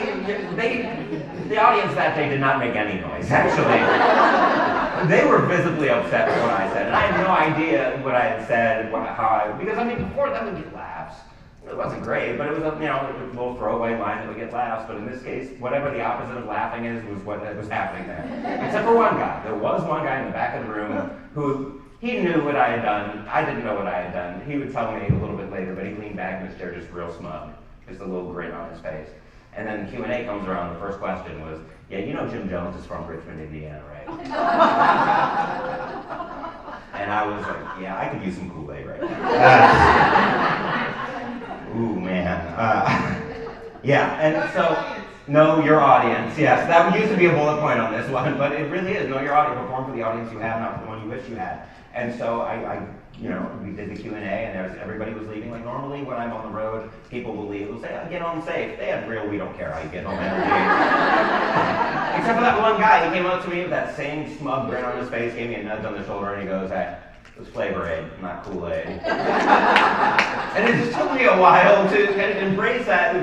the audience that day did not make any noise, actually. They were visibly upset with what I said, and I had no idea what I had said, because I mean, before that would get laughs. It wasn't great, but it was a little throwaway line that would get laughs, but in this case, whatever the opposite of laughing is was what was happening there. Except for one guy. There was one guy in the back of the room who, he knew what I had done. I didn't know what I had done. He would tell me a little bit later, but he leaned back in his chair just real smug, just a little grin on his face. And then Q&A comes around, the first question was, yeah, you know Jim Jones is from Richmond, Indiana, right? And I was like, yeah, I could use some Kool-Aid right now. Ooh, man. Yeah, and so, know your audience. Yes, that used to be a bullet point on this one, but it really is. Know your audience. Perform for the audience you have, not for the one you wish you had. And so we did the Q&A, and everybody was leaving. Like normally, when I'm on the road, people will leave. They'll say, oh, "Get home safe." They had real, we don't care how you get home energy. Except for that one guy. He came up to me with that same smug grin on his face, gave me a nudge on the shoulder, and he goes, "Hey, it was Flavor-Aid, not Kool-Aid." And it just took me a while to kind of embrace that I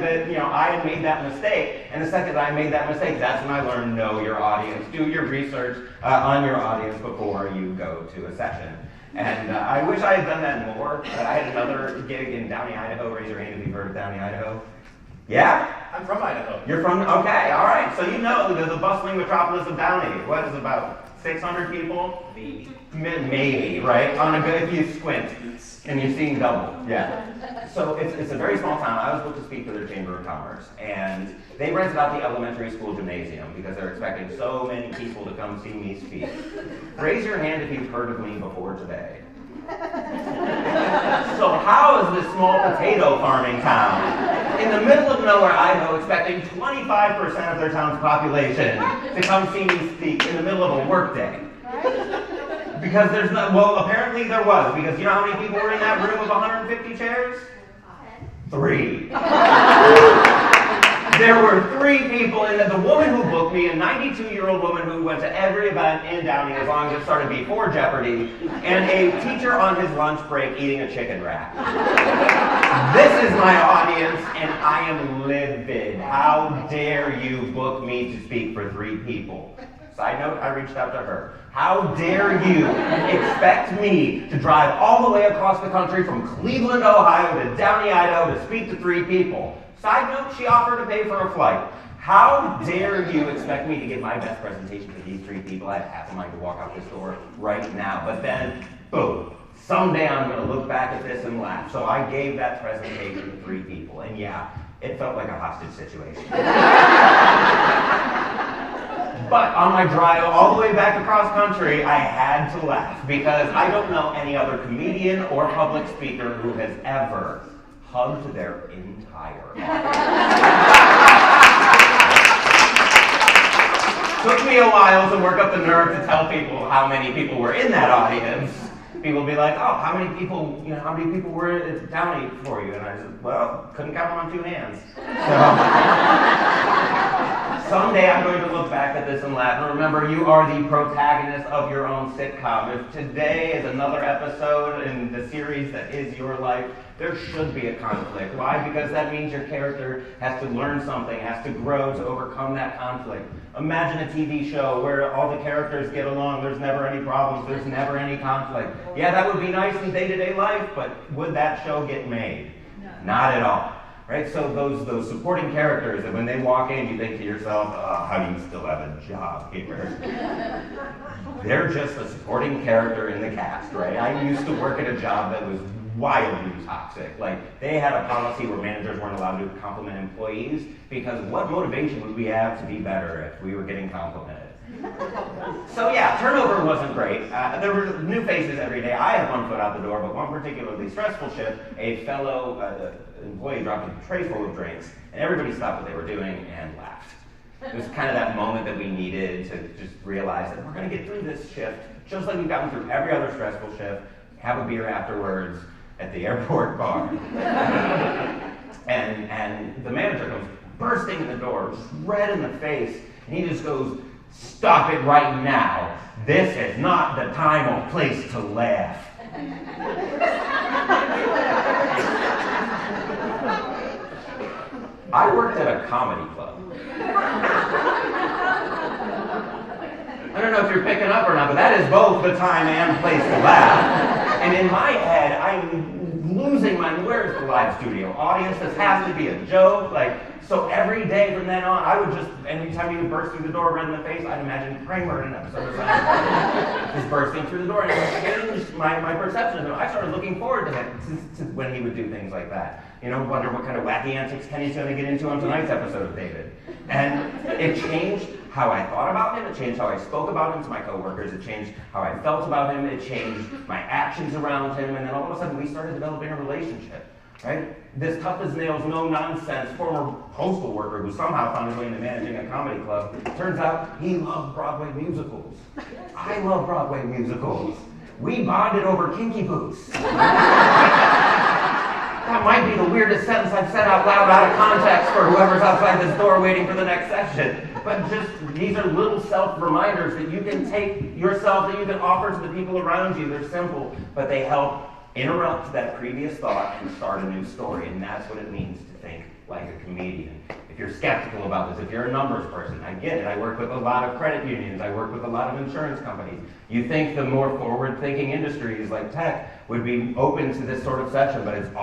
had made that mistake. And the second that I made that mistake, that's when I learned know your audience. Do your research on your audience before you go to a session. And I wish I had done that more. I had another gig in Downey, Idaho. Raise your hand if you've heard of Downey, Idaho. Yeah? I'm from Idaho. You're from, okay, all right. So you know the bustling metropolis of Downey. What is about 600 people? Maybe, right? If you squint and you're seeing double. Yeah. So it's a very small town. I was booked to speak for their Chamber of Commerce, and they rented out the elementary school gymnasium because they're expecting so many people to come see me speak. Raise your hand if you've heard of me before today. So how is this small potato farming town in the middle of nowhere, Idaho, expecting 25% of their town's population to come see me speak in the middle of a workday? Because there's not, well, apparently there was, because you know how many people were in that room of 150 chairs? 3. There were 3 people, and the woman who booked me, a 92-year-old woman who went to every event in Downey as long as it started before Jeopardy, and a teacher on his lunch break eating a chicken wrap. This is my audience, and I am livid. How dare you book me to speak for 3 people? Side note, I reached out to her. How dare you expect me to drive all the way across the country from Cleveland, Ohio to Downey, Idaho to speak to 3 people? Side note, she offered to pay for a flight. How dare you expect me to give my best presentation to these 3 people? I have half a mind to walk out this door right now. But then, boom, someday I'm going to look back at this and laugh. So I gave that presentation to 3 people. And yeah, it felt like a hostage situation. But on my drive all the way back across country, I had to laugh because I don't know any other comedian or public speaker who has ever hugged their entire audience. Took me a while to work up the nerve to tell people how many people were in that audience. People would be like, "Oh, how many people were at Downey for you?" And I said, "Well, couldn't count them on 2 hands." So someday I'm going to look back at this and laugh. And remember, you are the protagonist of your own sitcom. If today is another episode in the series that is your life, there should be a conflict. Why? Because that means your character has to learn something, has to grow to overcome that conflict. Imagine a TV show where all the characters get along, there's never any problems, there's never any conflict. Yeah, that would be nice in day-to-day life, but would that show get made? No. Not at all. Right? So those supporting characters, that when they walk in, you think to yourself, how do you still have a job here? They're just a supporting character in the cast, right? I used to work at a job that was wildly toxic. Like, they had a policy where managers weren't allowed to compliment employees, because what motivation would we have to be better if we were getting complimented? So yeah, turnover wasn't great. There were new faces every day. I had one foot out the door, but one particularly stressful shift, a fellow employee dropped a tray full of drinks, and everybody stopped what they were doing and laughed. It was kind of that moment that we needed to just realize that we're going to get through this shift, just like we've gotten through every other stressful shift, have a beer afterwards at the airport bar. and the manager comes bursting in the door, just red in the face, and he just goes, "Stop it right now. This is not the time or place to laugh." I worked at a comedy club. I don't know if you're picking up or not, but that is both the time and place to laugh. And in my head, I'm losing my, where's the live studio audience? This has to be a joke. Like, so every day from then on, I would just, anytime he would burst through the door, red in the face, I'd imagine Kramer in an episode of Seinfeld, just bursting through the door. And my perception of him, I started looking forward to him, to when he would do things like that. You know, wonder what kind of wacky antics Kenny's going to get into on tonight's episode of David. And it changed how I thought about him, it changed how I spoke about him to my coworkers, it changed how I felt about him, it changed my actions around him, and then all of a sudden we started developing a relationship. Right? This tough as nails, no nonsense former postal worker who somehow found his way into managing a comedy club, turns out he loved Broadway musicals. I love Broadway musicals. We bonded over Kinky Boots. That might be the weirdest sentence I've said out loud out of context for whoever's outside this door waiting for the next session. But just, these are little self-reminders that you can take yourself, that you can offer to the people around you. They're simple, but they help interrupt that previous thought and start a new story, and that's what it means to think like a comedian. If you're skeptical about this, if you're a numbers person, I get it. I work with a lot of credit unions, I work with a lot of insurance companies. You think the more forward-thinking industries like tech would be open to this sort of session, but it's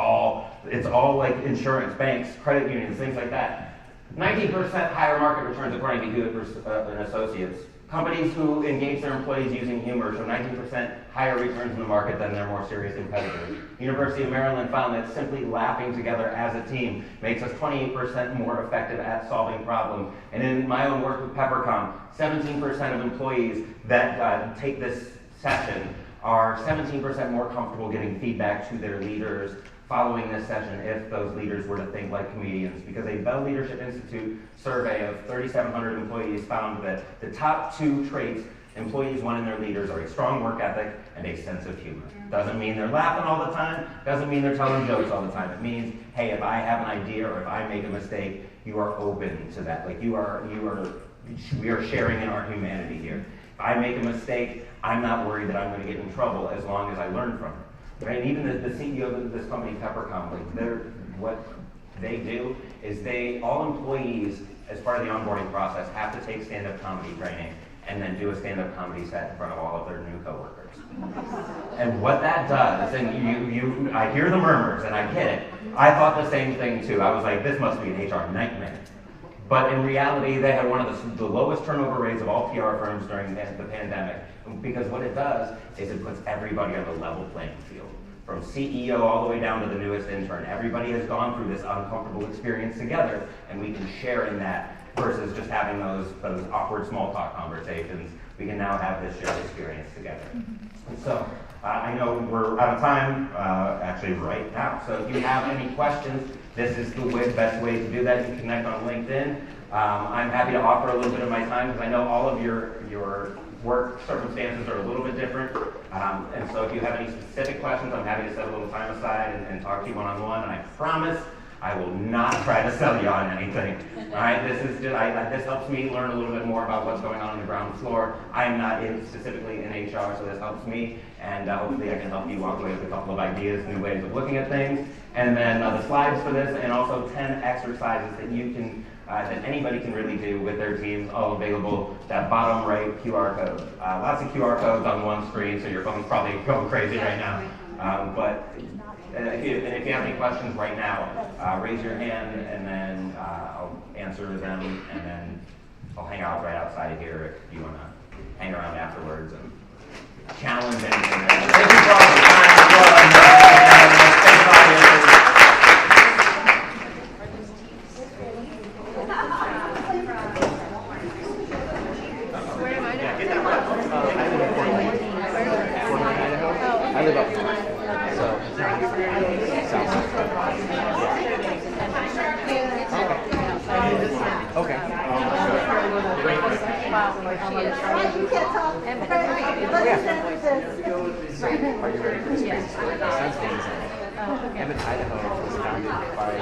all like insurance, banks, credit unions, things like that. 19% higher market returns according to Hewitt and Associates. Companies who engage their employees using humor show 19% higher returns in the market than their more serious competitors. University of Maryland found that simply laughing together as a team makes us 28% more effective at solving problems. And in my own work with Peppercom, 17% of employees that take this session are 17% more comfortable giving feedback to their leaders following this session if those leaders were to think like comedians, because a Bell Leadership Institute survey of 3,700 employees found that the top 2 traits employees want in their leaders are a strong work ethic and a sense of humor. Doesn't mean they're laughing all the time, doesn't mean they're telling jokes all the time. It means, hey, if I have an idea or if I make a mistake, you are open to that. Like we are sharing in our humanity here. If I make a mistake, I'm not worried that I'm going to get in trouble as long as I learn from it. Right? And even the CEO of this company, Peppercom, what they do is all employees, as part of the onboarding process, have to take stand-up comedy training and then do a stand-up comedy set in front of all of their new coworkers. And what that does, and I hear the murmurs, and I get it. I thought the same thing too. I was like, this must be an HR nightmare. But in reality, they had one of the lowest turnover rates of all PR firms during the pandemic. Because what it does is it puts everybody on a level playing field. From CEO all the way down to the newest intern. Everybody has gone through this uncomfortable experience together, and we can share in that versus just having those awkward small talk conversations. We can now have this shared experience together. And so I know we're out of time, actually right now. So if you have any questions, this is the best way to do that. You can connect on LinkedIn. I'm happy to offer a little bit of my time because I know all of your work circumstances are a little bit different. And so if you have any specific questions, I'm happy to set a little time aside and talk to you one-on-one. And I promise I will not try to sell you on anything. All right, this helps me learn a little bit more about what's going on the ground floor. I'm not specifically in HR, so this helps me. And hopefully I can help you walk away with a couple of ideas, new ways of looking at things. And then the slides for this, and also 10 exercises that you can that anybody can really do with their teams, all available, that bottom right QR code. Lots of QR codes on one screen, so your phone's probably going crazy right now. But if you have any questions right now, raise your hand, and then I'll answer them, and then I'll hang out right outside of here if you want to hang around afterwards and challenge anything. Thank you for all the time. You can't talk. Let's end this. Are you ready for this crazy story? My son's name is Emmett, Idaho was founded by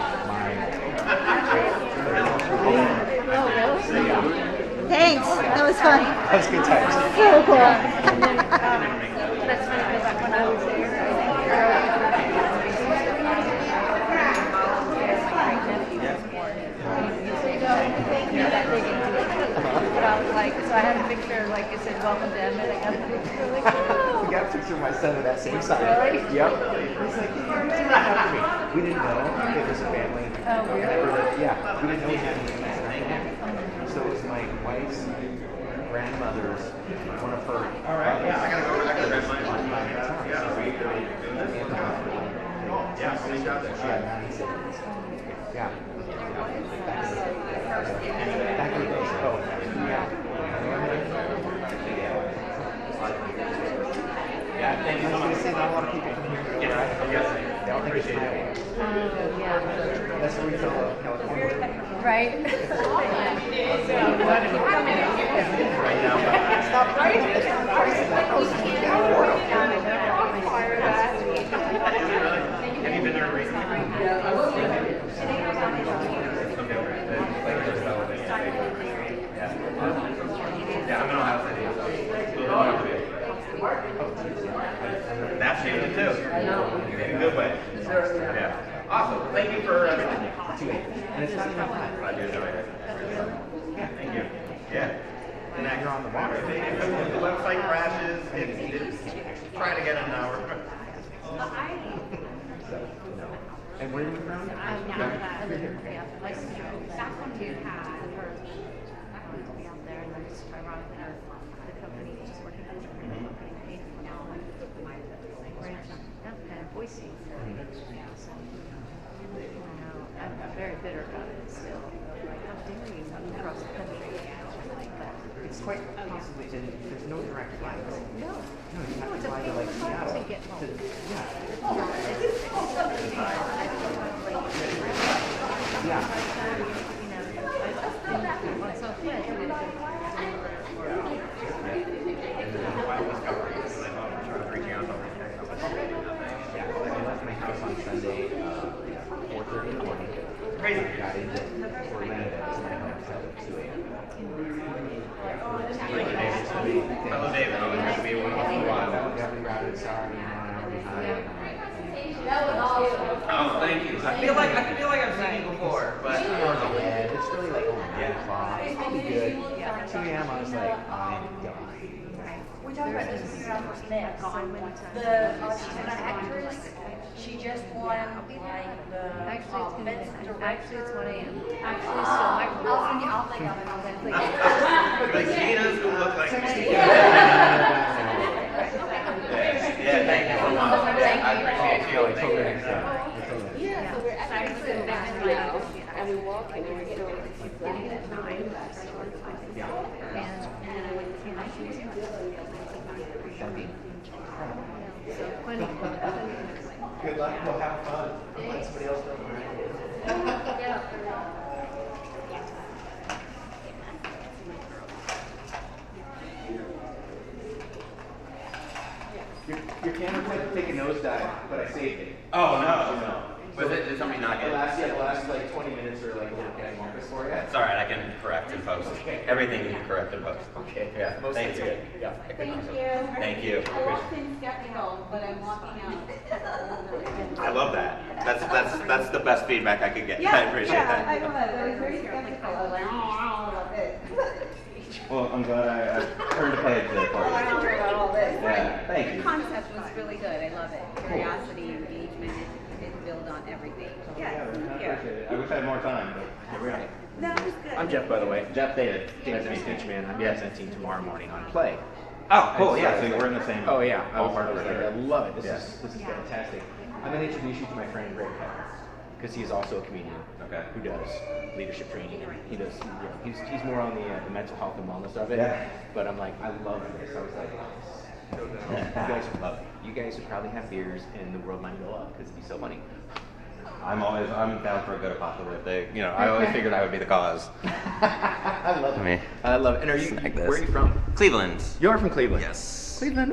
Thanks, that was fun. That was good times. So cool. That's funny because like when I was there, but I was like, so I had a picture, like it said, welcome to Emmett. I got a picture, like, oh. We got a picture of my son with that same sign. Really? Yep. He's like, we didn't know it was a family. Oh, really? Yeah, we didn't know we had anything. So it was my wife's grandmother's, one of her. All right, yeah, I gotta go over there. I gotta grab mine. Yeah, so you got this. Yeah. Back in the day. Oh, yeah. Yeah, thank you so I was much. going to say, not a lot of people from here go, right? Yes. They all think it's highway. Oh, yeah. That's the reason California. Right? Right now. Stop writing. Have you been there recently? Yeah, I love it. Yeah, I'm in Ohio City. That's changing too. In a good way. Yeah. Awesome. Thank you for everything. And it's not even hot. Glad you're enjoying it. Yeah, thank you. Yeah. And now you're on the water. If the website crashes, it's try to get an hour. So, no. And where are you from? Yeah, like, back when we had her, I wanted to be out there, and then just ironically, the company was just working on the company paid for now, like, my branch up in Boise. Yeah, so, I know, I'm very bitter about it still. Like, how dare you move across the country? But It's quite possibly, and there's no direct flights. no, No, you have it's to a fly to pain like in the butt Seattle. to get home. Yeah. Yeah, I left my house on Sunday, 4:30 in the morning. Crazy. Got into Orlando, so my home at 2 a.m. Thank you, David. Hello, David. Oh, it's gonna be one in a while. Definitely routed, sorry, I'm 1 hour behind. Oh, thank you. I feel like I've seen you before, but Yeah, it's really like, oh, 9 o'clock. It's probably good. 2 a.m. I was like, I'm dying. We talked about this when we were on first met. The actress, she just won like the Actually, it's 1 a.m. Actually, so my I'll think of it. like Gina's who look like me. Yeah, thank you so much. I appreciate you. I totally understand. Yeah, so we're actually back now, and we walk and we're getting at 9. And then I went to so funny. Good luck. We'll have fun. Let somebody else know. Your camera tried to take a nosedive, but I saved it. Oh no. Was it? Did somebody not The get it? last like 20 minutes or like a little cattywampus for you. It's all right. I can correct in post. Everything you can correct in post. Okay. Yeah. Most Thank of you. it's good. Yeah. Thank you. I walked in skeptical, but I'm walking out. I love that. That's the best feedback I could get. I appreciate that. I was very skeptical. I was like, I love it. Well, I'm glad I turned a page there for you. About all this. Yeah, thank you. The concept was really good. I love it. Curiosity, engagement, it builds on everything. Yeah, I appreciate it. I wish I had more time, but here we are. No, it was good. I'm Jeff, by the way. Jeff David. Nice to meet you, man. I'm presenting tomorrow morning on Play. Oh, cool. Yeah, so we're in the same. Oh yeah, I was ballpark like, right I there. love it. This Yeah. is fantastic. I'm gonna introduce you to my friend Greg Pepper, because he's also a comedian. Okay. Who does leadership training. He does. He's more on the mental health and wellness of it. Yeah. But I'm like, I love this. I was like, you guys would love it. You guys would probably have beers and the world might go up because it'd be so funny. I'm down for a good apocalyptic. You know, I always figured I would be the cause. I love it. I mean, I love it. And are you, snack this. where are you from? Cleveland. You're from Cleveland? Yes. Cleveland.